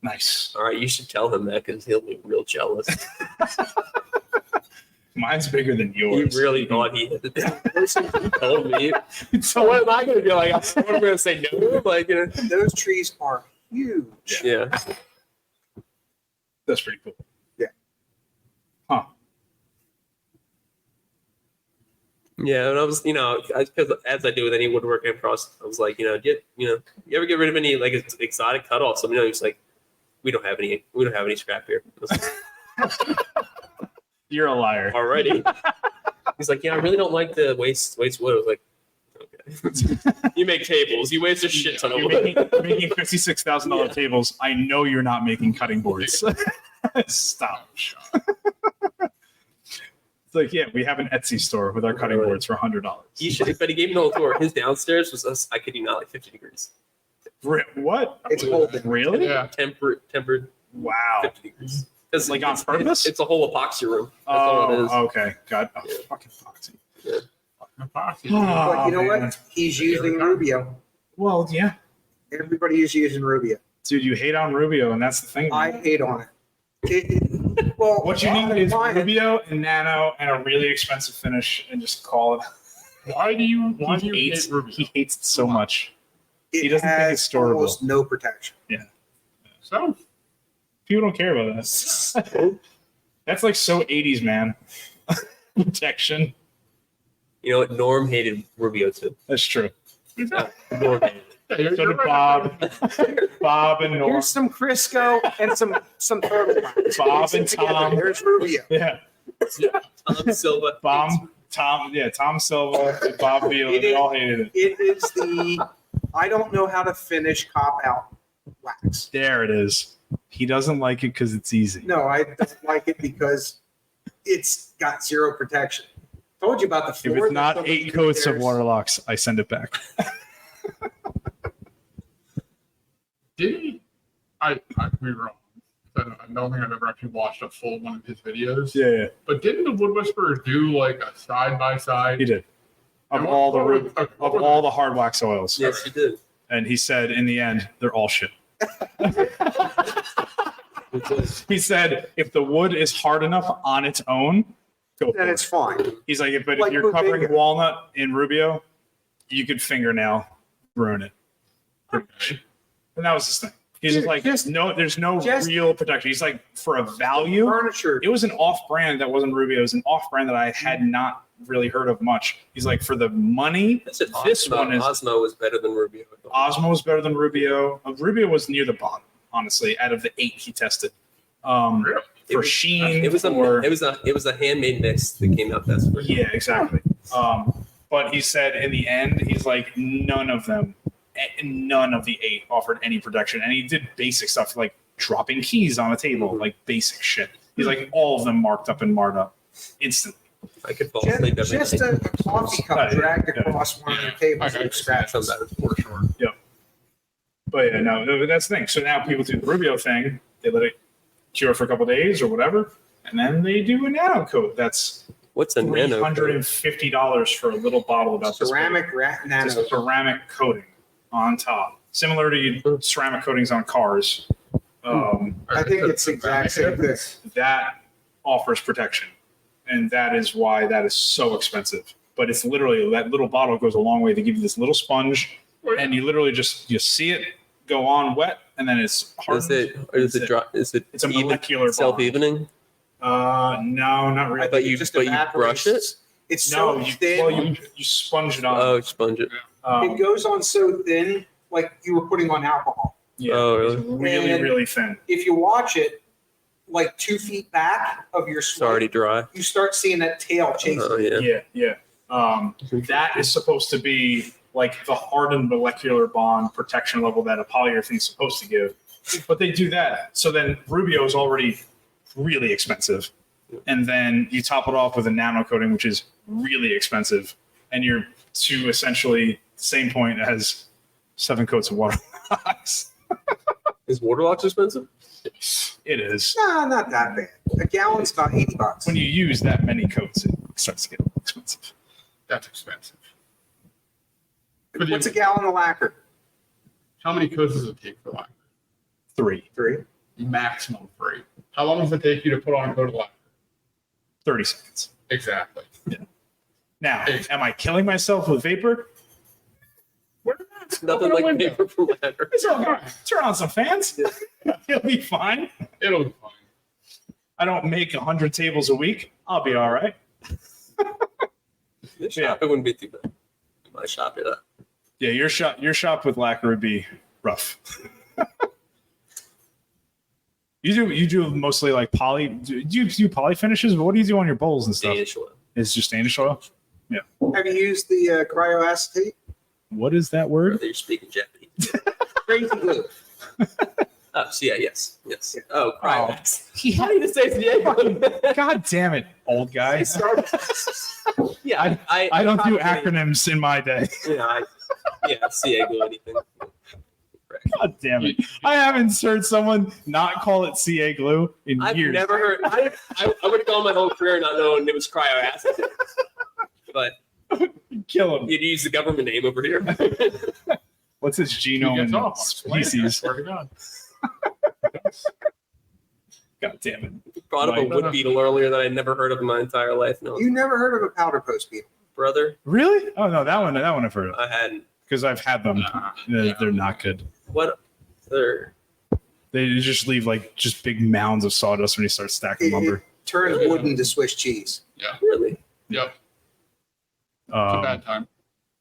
Nice. All right, you should tell him that because he'll be real jealous. Mine's bigger than He yours. really thought he had it. He told me. So what am I going to be like? I'm going to say no to him? Like, Those trees are huge. yeah. That's pretty cool. Yeah. Huh. Yeah, and I was, because as I do with any woodworking process, I was like, you ever get rid of any like exotic cutoffs? He's like, we don't have any scrap here. I was like, You're a liar. already. He's like, yeah, I really don't like the waste wood. I was like, okay. You make tables. You waste a shit ton of You're wood. making $56,000 tables. I know you're not making cutting boards. Stop. It's like, yeah, we have an Etsy store with our cutting boards for $100. He should, but he gave me the whole tour. His downstairs was, I kid you not, like 50 degrees. What? It's holding. Really? Yeah. Tempered Wow. 50 degrees. Because Like on purpose? It's a whole epoxy room. That's all it is. Okay. God. Oh, Yeah. fucking epoxy. Epoxy. But you know man. what? He's using Rubio. Well, yeah. Everybody is using Rubio. Dude, you hate on Rubio, and that's the thing. I hate on it. Well, What you need is mine- Rubio and Nano and a really expensive finish and just call it. Why do you He hate Rubio? He hates it so much. It he doesn't think has it's storable. almost no protection. So People don't care about that. That's like so 80s, man. Protection. You know what? Norm hated Rubio too. That's true. Norm hated it. So did Bob. Bob and Norm. Here's some Crisco and some thermoplastic. Bob Mix it and together. Tom. There's Rubio. Yeah. Tom Silva. Tom Silva and Bob Beal. They all hated it. It is the I don't know how to finish cop out wax. There it is. He doesn't like it because it's easy. No, I don't like it because it's got zero protection. Told you about the If floor. it's not 8 coats of Waterlocks, I send it back. did he? I could be wrong. I don't think I've ever actually watched a full one of his videos. Yeah, But didn't the Wood Whisperer do like a side by he side? did. Of And all what the hard wax oils. Yes, you did. And he said in the end, they're all shit. He said if the wood is hard enough on its own, go for then it. it's fine. He's like, but Like if you're covering Bodega. walnut in Rubio, you could fingernail ruin it. Pretty much. And that was his thing. He's just like, Just- there's no just- real protection. He's like, for a value, Furniture. it was an off-brand that wasn't Rubio. It was an off-brand that I had not really heard of much. He's like, for the money, I said this Osmo, one is Osmo was better than Rubio. Osmo was better than Rubio. Rubio was near the bottom, honestly, out of the 8 he tested. Really? It For was- sheen, It was a handmade mix that came out best for him. yeah, exactly. But he said in the end, he's like, none of the 8 offered any protection, and he did basic stuff like dropping keys on a table, like basic shit. He's like, all of them marked up and marred up instantly. I could fall asleep every Just night. a coffee cup Yeah. dragged across one of the tables Okay. with scratches. For sure. But yeah, no, that's the thing. So now people do the Rubio thing. They let it cure for a couple days or whatever, and then they do a nano coat. That's What's a nano? $350 for a little bottle about this big. Ceramic nano. Just a ceramic coating on top, similar to ceramic coatings on cars. I think it's the exact same thing. That offers protection, and that is why that is so expensive. But it's literally that little bottle goes a long way to give you this little sponge, and you literally you see it go on wet, and then it's hardened. Is it It's a molecular bond. self-evening? No, not really. But you Just but you brush it. It's No, so thin. you sponge it on. Oh, sponge it. It goes on so thin, like you were putting on alcohol. Yeah, Oh, it's really, And- really thin. If you watch it, like 2 feet back of your It's already swipe, dry. you start seeing that tail chasing. Oh yeah. Yeah. That is supposed to be like the hardened molecular bond protection level that a polyurethane is supposed to give. But they do that. So then Rubio is already really expensive. And then you top it off with a nano coating, which is really expensive. And you're to essentially the same point as 7 coats of Waterlocks. Is Waterlocks expensive? It is. Nah, not that bad. A gallon's about $80. When you use that many coats, it starts to get a little expensive. That's expensive. What's a gallon of lacquer? How many coats does it take for lacquer? 3. 3. Maximum 3. How long does it take you to put on a coat of lacquer? 30 seconds. Exactly. Now, am I killing myself with vapor? Nothing like paper from lacquer. Turn on some fans. It'll be fine. It'll be fine. I don't make 100 tables a week. I'll be all right. This shop, it wouldn't be too bad. My shop, yeah. Yeah, your shop with lacquer would be rough. You do mostly like poly. Do you do poly finishes? But what do you do on your bowls and stuff? Danish oil. It's just Danish oil. Yeah. Have you used the cryoacetate? What is that word? They're speaking Japanese. Crazy glue. Oh, so yes. Yeah. Oh, cryo. He How do you say CA? God damn it, old guy. Yeah, I don't do probably- acronyms in my day. CA glue anything. God damn it. I haven't heard someone not call it CA glue in I've years. never heard. I would have gone my whole career not knowing it was cryoacid. But Kill him. you'd use the government name over here. What's its genome Gets and off. species? Swear to God. God damn it. Brought up a wood beetle earlier that I'd never heard of in my entire life. No, You never heard of a powder post beetle? brother, Really? Oh no, that one I've heard of. I hadn't. Because I've had them. They're not good. What other? They just leave like just big mounds of sawdust when you start stacking It lumber. turns wood into Swiss cheese. Really? Yep. It's a bad time.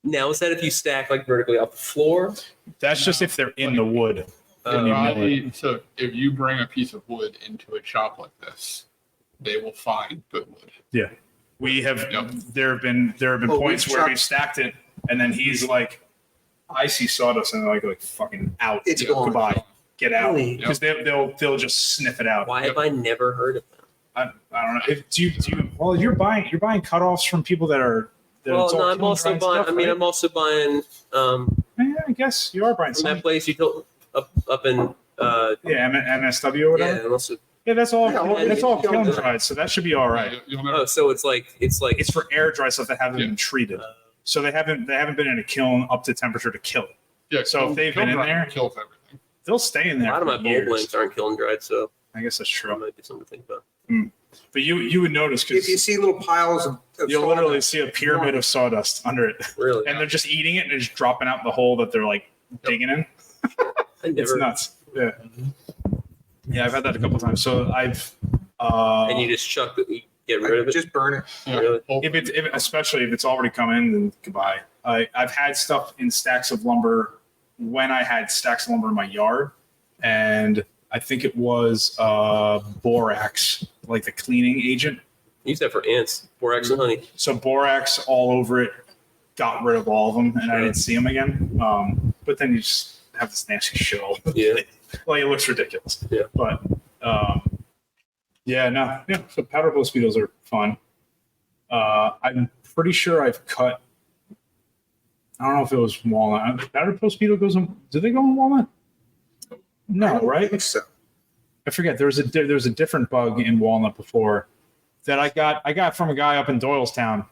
Now is that if you stack like vertically off the floor? That's just if they're in the wood. Oh, So if you bring a piece of wood into a shop like this, they will find good wood. We have Yep. there have been Oh, points we've where shot- we've stacked it and then he's like, I see sawdust and they're like fucking out. It's Yeah, gone. Goodbye. Get out. Really? Because they'll just sniff it out. Why have I never heard of them? I don't know. Do you well you're buying cutoffs from people that are Well, it's all no, I'm kiln also dried buying. stuff, I mean, right? I'm also buying Yeah, I guess you are buying from some. that place you told up in. MSW or whatever. Yeah, and also. Yeah, that's all. Yeah, that's all kiln kiln dried. dried, so that should be all right. You'll never, Oh, so it's like It's for air dry stuff that haven't Yeah. been treated, so they haven't been in a kiln up to temperature to kill it. yeah, so if they've been in there- kills everything. They'll stay in a there. lot of my for bowl years. blanks aren't kiln dried, so I guess that's that true. might be something to think about. But you would notice If you because see little piles of you'll literally sawdust, see a pyramid of sawdust under it, Really, and they're just eating it and it's dropping out the hole that they're like digging in. I It's never. nuts. Yeah. Yeah, I've had that a couple times. So I've. And you just chuck it, you get rid of it. just burn it. Yeah. Really? Especially if it's already come in, then goodbye. I've had stuff in stacks of lumber when I had stacks of lumber in my yard, and I think it was borax, like the cleaning agent. Use that for ants, borax and honey. So borax all over it, got rid of all of them, and I didn't see them again. But then you just have this nasty shit all over Yeah. it. Like it looks ridiculous. Yeah. But so powder post beetles are fun. I'm pretty sure I've cut. I don't know if it was walnut. Powder post beetle goes on. Do they go on walnut? I No, don't right? think so. I forget. There was a different bug in walnut before that I got from a guy up in Doylestown,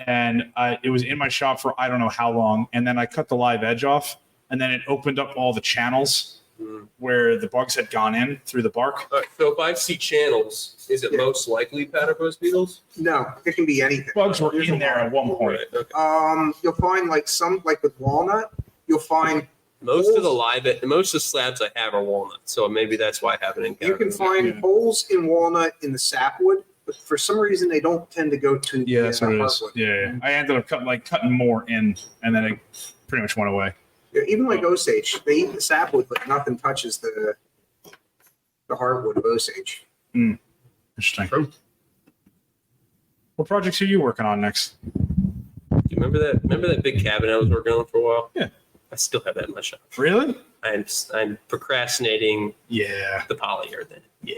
and it was in my shop for I don't know how long, and then I cut the live edge off, and then it opened up all the channels where the bugs had gone in through the bark. All right, so if I see channels, is it Yeah. most likely powder post beetles? No, it can be anything. Bugs were in there at one point. Right, okay. You'll find like with walnut, you'll find Most of the slabs I have are walnut, so maybe that's why I haven't you encountered. can them. find Yeah. holes in walnut in the sapwood, but for some reason they don't tend to go to Yeah, that's what it is. hardwood. Yeah. I ended up cutting more in, and then it pretty much went away. Yeah, even like Osage, they eat the sapwood, but nothing touches the hardwood of Osage. Interesting. True. What projects are you working on next? Do you remember that big cabinet I was working on for a while? Yeah. I still have that in my shop. Really? I'm procrastinating Yeah. the polyurethane. Yeah.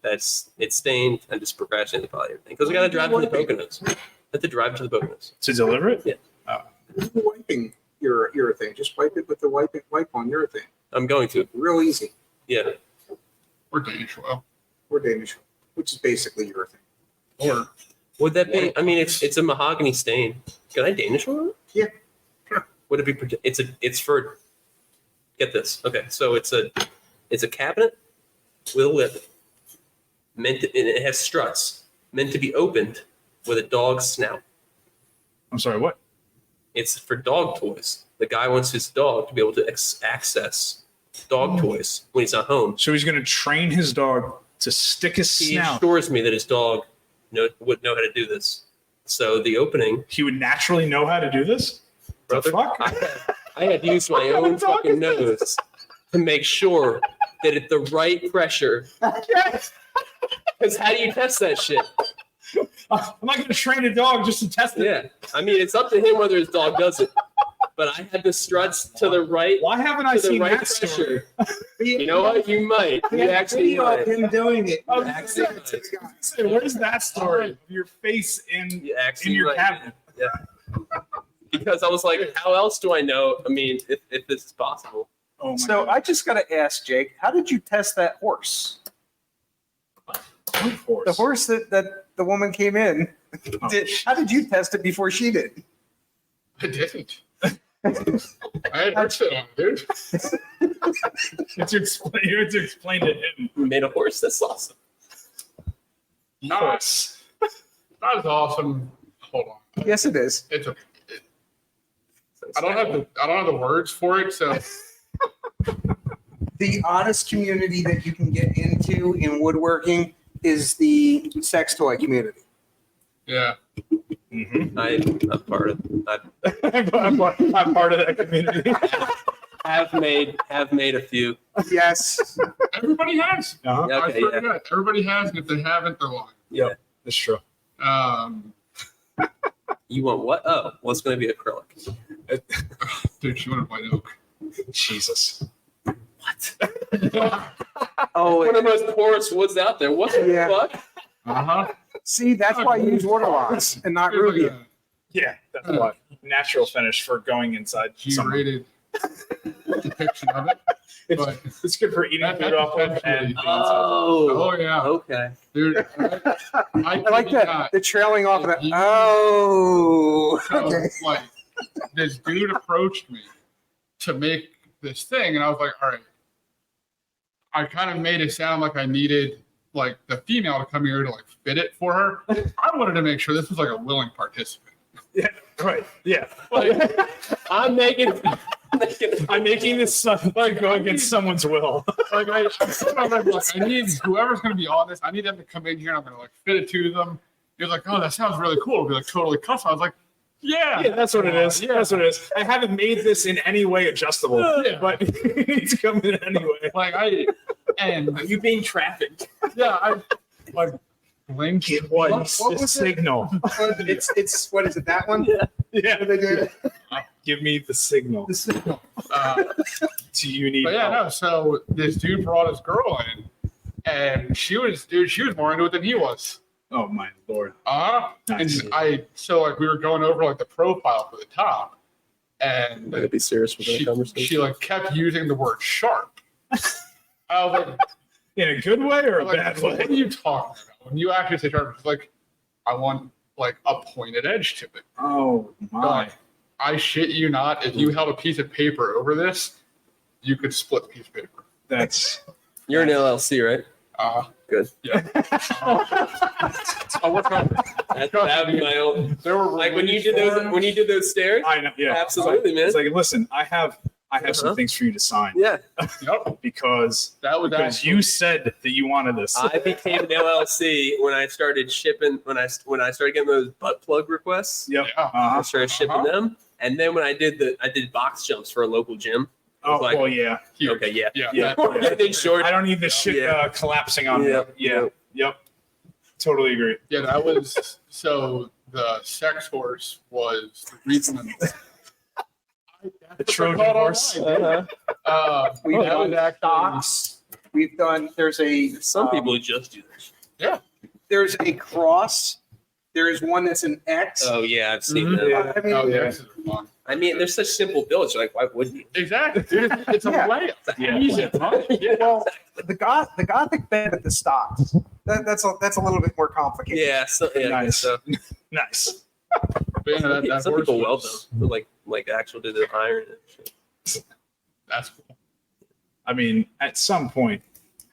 It's stained. I'm just procrastinating the polyurethane because I got to drive to the Poconos. I have to drive to the Poconos. To deliver it? Yeah. Wiping your urethane, just wipe it with the wipe on urethane. I'm going to. Real easy. Yeah. Or Danish oil. Or Danish, which is basically urethane. Or Would that be? I mean, it's a mahogany stain. Can I Danish oil it? Yeah. Sure. Would it be? It's for. Get this. Okay, so it's a cabinet with a lip. And it has struts meant to be opened with a dog's snout. I'm sorry, what? It's for dog toys. The guy wants his dog to be able to access dog toys when he's not home. So he's going to train his dog to stick his He snout. assures me that his dog would know how to do this. So the opening, He would naturally know how to do this? brother, The fuck? I had to use my own fucking nose to make sure that at the right pressure. Because how do you test that shit? I'm not going to train a dog just to test it. Yeah, I mean, it's up to him whether his dog does it. But I had the struts to the right. Why haven't I to the seen right that story? pressure. You know what? You might. You actually video of might. him doing it. Oh, Actually, Say, where's that story? Your face in You actually your might. cabinet. Yeah. Because I was like, how else do I know? I mean, if this is possible. Oh my So God. I just got to ask, Jake, how did you test that horse? The horse that the woman came in. How did you test it before she did? I didn't. I had her sit on it, dude. You had to explain to him. We made a horse. That's awesome. Not as awesome. Hold on. Yes, it is. It's a. I don't have the words for it, so The oddest community that you can get into in woodworking is the sex toy community. yeah. Mm-hmm. I'm part of. I'm part of that community. Have made a few. Yes. Everybody has. Uh-huh. Yeah, I okay, swear yeah. to God, everybody has, and if they haven't, they're lying. Yeah. That's true. You want what? Oh, well, it's going to be acrylic. Dude, she wanted white oak. Jesus. What? Oh, One of the most porous woods out there. What the Yeah. fuck? Uh-huh. see, that's why you use water locks and not Rubio. Yeah, that's what. Natural finish for going inside. somewhere. G-rated depiction of it. It's, But it's good for eating That- food off of that's and really- being Oh. oh yeah, Okay. dude. I I like that. The trailing off of that. Oh. So, Okay. like, this dude approached me to make this thing, and I was like, all right. I kind of made it sound like I needed like the female to come here to like fit it for her. I wanted to make sure this was like a willing participant. right. Yeah. I'm making I'm making this like go against someone's will. Like I need whoever's going to be on this. I need them to come in here, and I'm going to like fit it to them. You're like, oh, that sounds really cool. It'll be like totally custom. I was like, yeah, Yeah, that's what it is. Yeah. That's what it is. I haven't made this in any way adjustable, Yeah. but it's coming anyway. Like and Are you being trafficked? yeah, I like blink. What What was was the it? signal? It's what is it? That one? Yeah, They did. give me the signal. The signal. Do you need But yeah, help? no. So this dude brought his girl in, and she was more into it than he was. Oh my lord! And so like we were going over like the profile for the top, and I'm going to be serious with that she conversation. like kept using the word sharp. I was like, In a good way or a like, bad what way? are you talking about? When you actually say sharp, it's like, I want like a pointed edge to it. Oh my! I shit you not. If you held a piece of paper over this, you could split the piece of paper. That's You're an LLC, right? Good. Yeah. Oh, what's wrong? That would be my own. There were Like when you did those stairs. I know. Yeah, Absolutely, man. It's like, listen, I have some Uh-huh. things for you to sign Yeah. Yep. because That you said that you wanted this. I became an LLC when I started shipping. When I started getting those butt plug requests. Yep. Yeah. I started shipping Uh-huh. them, and then when I did box jumps for a local gym. Oh like- well, yeah. Huge. Okay, yeah. Yeah. And then short. I don't need this shit Yeah. collapsing on me. Yep. Yep. Totally agree. Yeah, that was so. The sex horse was the reason. The Trojan horse. We've that done was actually stocks. We've done. There's a. Some people just do this. There's a cross. There is one that's an X. Oh yeah, I've seen Mhm. them. Yeah. I mean, Oh, Yeah. X's are fun. I mean, they're such simple builds. You're like, why wouldn't you? Exactly, dude. It's a Yeah. way. Yeah. Easy, huh? well, the Gothic bed at the stocks. That's a little bit more complicated. Yeah, so, yeah. I guess Nice. so. Nice. But yeah, that Some horse people weld was- them, like actual did the iron. And shit. That's cool. I mean, at some point,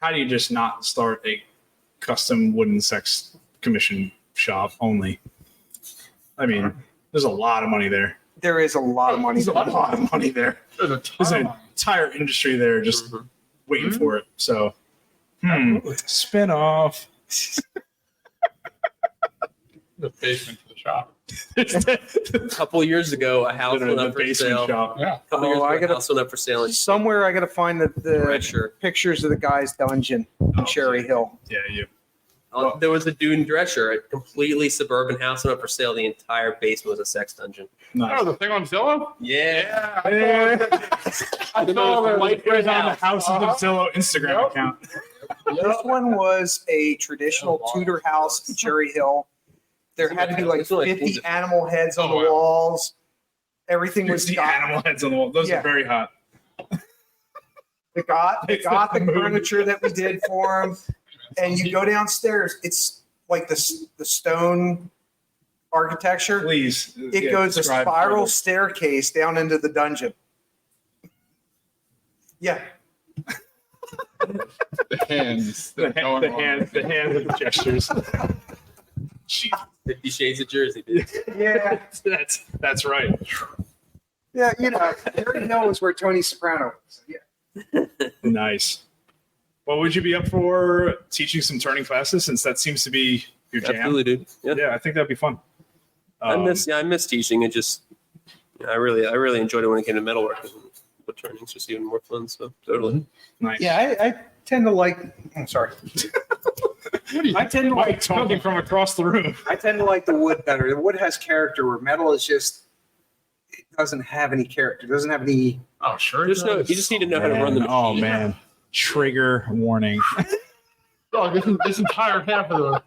how do you just not start a custom wooden sex commission shop only? I mean, there's a lot of money there. There is a lot of money. There's a lot of money there. There's a There's ton an of money. entire industry there just Mhm. waiting Mhm. for it. So, spin off. The basement for the shop. A couple years ago, a house went the up for basement sale. shop. Yeah. A couple years Oh, I ago, a gotta- house went up for sale in Somewhere I got to find the Drescher. pictures of the guy's dungeon in Cherry Hill. Yeah, you. There was a Dune Drescher, a completely suburban house went up for sale. The entire basement was a sex dungeon. Nice. Oh, the thing on Zillow? Yeah. I saw the Mike was on the house. House of the Zillow Instagram Yep. account. This one was a traditional Tudor house in Cherry Hill. There had to be like 50 animal heads on the walls. Everything was The animal heads on the wall. Those Yeah. are very hot. They got the furniture that we did for him. And you go downstairs, it's like the stone architecture. Please. It goes a spiral staircase down into the dungeon. Yeah. the hands. The hands and the gestures. Jeez. 50 Shades of Jersey. Dude. Yeah. That's right. Yeah, Cherry Hill is where Tony Soprano was. Yeah. Nice. Well, would you be up for teaching some turning classes since that seems to be your jam? Absolutely, dude. Yeah. Yeah, I think that'd be fun. I miss teaching. It just, I really enjoyed it when it came to metalwork. But turning's just even more fun. So totally. Nice. Yeah, I tend to like. I'm sorry. I tend to Mike like talking from across the room. I tend to like the wood better. The wood has character, where metal is just, it doesn't have any character. It doesn't have any. Oh, sure. You just need to know how to run the machine. Oh man, trigger warning. Dog, this entire half of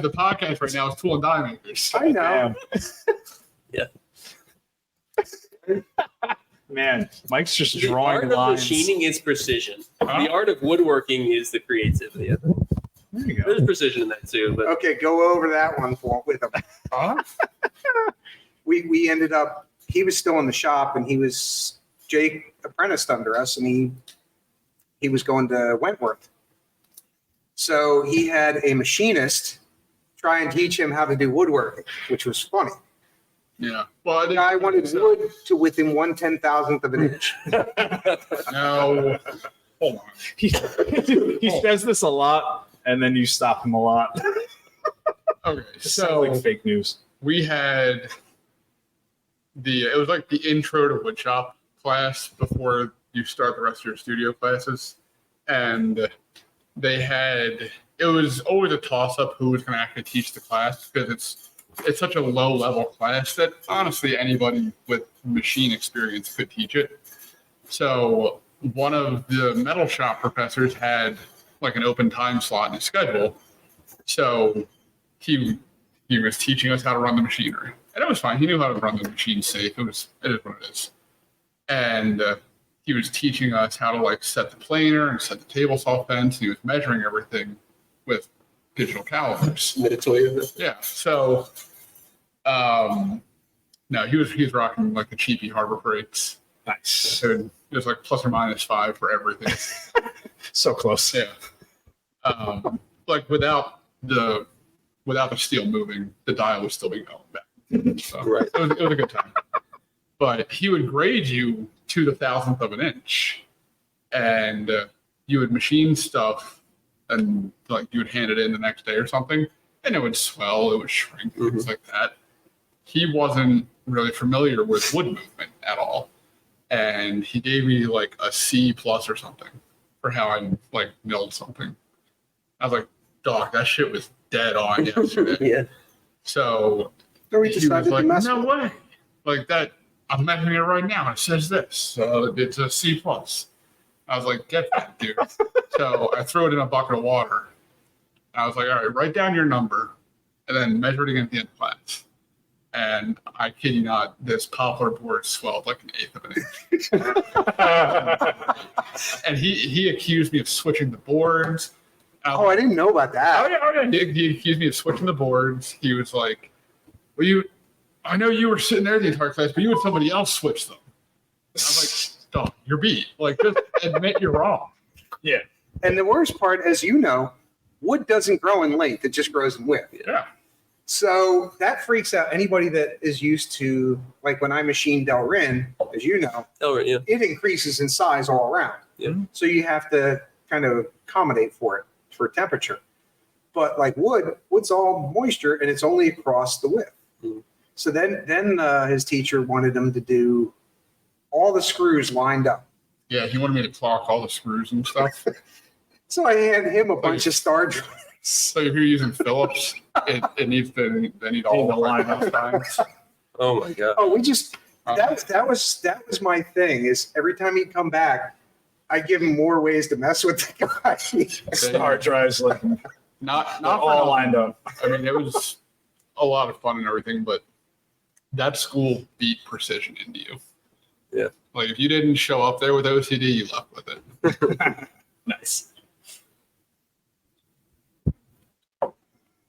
the podcast right now is tool and die makers. I know. Damn. Man, Mike's just The drawing art of lines. machining is precision. Huh? The art of woodworking is the creativity. I think. There you go. There's precision in that too, but Okay, go over that one with him. Huh? We ended up. He was still in the shop, and Jake apprenticed under us, and he was going to Wentworth. So he had a machinist try and teach him how to do woodworking, which was funny. Yeah. Well, I The guy didn't wanted wood to within 1/10,000th of an inch. No. Hold on. He says this a lot, and then you stop him a lot. Okay. It sounds like fake news. We had it was like the intro to woodshop class before you start the rest of your studio classes. And it was always a toss up who was going to actually teach the class, because it's such a low level class that honestly anybody with machine experience could teach it. So one of the metal shop professors had like an open time slot in his schedule. So he was teaching us how to run the machinery, and it was fine. He knew how to run the machine safe. It is what it is. And he was teaching us how to like set the planer and set the table saw fence. He was measuring everything with digital calipers. Yeah. So, no, he was rocking like the cheapy Harbor Freights. Nice. So it was like plus or minus 5 for everything. So close. Yeah. Like without the steel moving, the dial would still be going back. So Right. it was a good time. But he would grade you to the 1,000th of an inch, and you would machine stuff, and like you would hand it in the next day or something, and it would swell, it would shrink, things like that. He wasn't really familiar with wood movement at all, and he gave me like a C+ or something for how I like milled something. I was like, dog, that shit was dead on yesterday. Yeah. So So we he was decided like, to mess no with way. Like that, I'm measuring it right now. And it says this. So it's a C+. I was like, get that, dude. So I threw it in a bucket of water. I was like, all right, write down your number and then measure it against the end class. And I kid you not, this poplar board swelled like 1/8 of an inch. And he accused me of switching the boards. Oh, I didn't know about that. He accused me of switching the boards. He was like, well, I know you were sitting there the entire class, but you and somebody else switched them. I was like, dog, you're beat. Like, just admit you're wrong. Yeah. And the worst part, as you know, wood doesn't grow in length; it just grows in width. Yeah. So that freaks out anybody that is used to, like when I machine Delrin, as you know, Oh, right, yeah. it increases in size all around. Yeah. So you have to kind of accommodate for it for temperature. But like wood's all moisture and it's only across the width. Mhm. So then his teacher wanted him to do all the screws lined up. Yeah, he wanted me to clock all the screws and stuff. So I handed him a bunch of star drills. So if you're using Phillips, it needs to they need all the line up times. Oh my god. Oh, we just that was my thing. Is every time he'd come back, I give him more ways to mess with the guy. Star drives like Not all lined up. I mean, it was a lot of fun and everything, but that school beat precision into you. Yeah. Like if you didn't show up there with OCD, you left with it. Nice.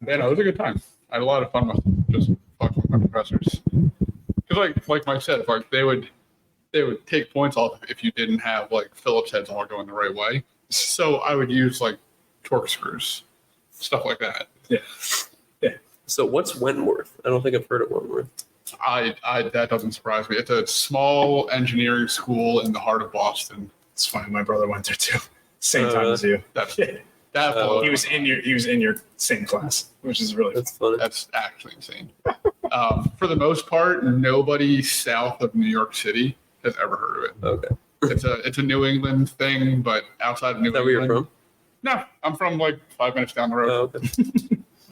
Yeah, no, it was a good time. I had a lot of fun with just fucking with my professors. Because like Mike said, like they would take points off if you didn't have like Phillips heads all going the right way. So I would use like torque screws, stuff like that. Yeah. So what's Wentworth? I don't think I've heard of Wentworth. I that doesn't surprise me. It's a small engineering school in the heart of Boston. It's funny. My brother went there too. Same time as you. He was in your same class, which is really That's funny. That's actually insane. For the most part, nobody south of New York City has ever heard of it. Okay. It's a New England thing, but outside of New Is that England. where you're from? No, I'm from like 5 minutes down the road. Oh,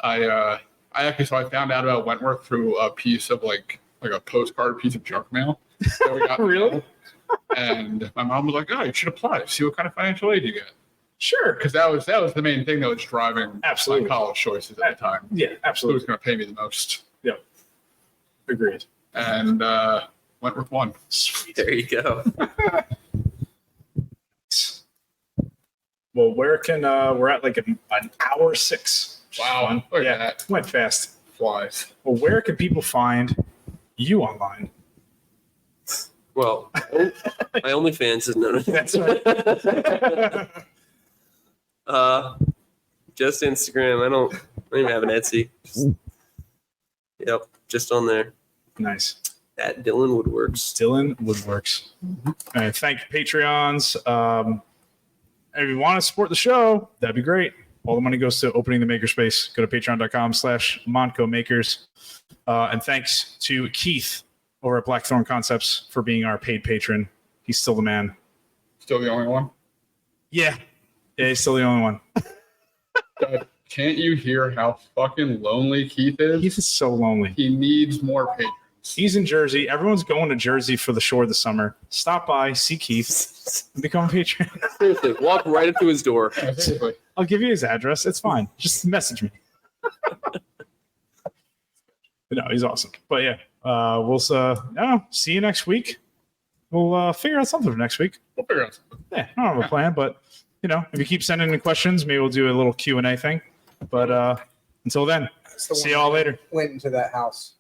okay. I found out about Wentworth through a piece of like a postcard piece of junk mail that we got. Really? And my mom was like, "Oh, you should apply. See what kind of financial aid you get." Sure. Because that was the main thing that was driving Absolutely. my college choices at the time. Yeah, Who was absolutely. going to pay me the most? Agreed. And Wentworth won. Sweet. There you go. Well, where can we're at like an hour 6. Wow. Look Yeah, at that. went fast. Flies. Well, where can people find you online? Well, my OnlyFans is known. That's right. Just Instagram. I don't even have an Etsy. Just on there. Nice. At Dillon Woodworks. Dillon Woodworks. And thank you, Patreons. If you want to support the show, that'd be great. All the money goes to opening the makerspace. Go to patreon.com/MontCo Makers. And thanks to Keith over at Blackthorn Concepts for being our paid patron. He's still the man. Still the only one. Yeah, he's still the only one. God, can't you hear how fucking lonely Keith is? Keith is so lonely. He needs more patrons. He's in Jersey. Everyone's going to Jersey for the shore this summer. Stop by, see Keith, and become a patron. Seriously, walk right up to his door. Seriously. I'll give you his address. It's fine. Just message me. But no, he's awesome. But yeah, we'll see you next week. We'll figure out something for next week. We'll figure out something. Yeah, I don't have a plan, but if you keep sending in questions, maybe we'll do a little Q&A thing. But until then, That's the see one y'all that later. Went into that house.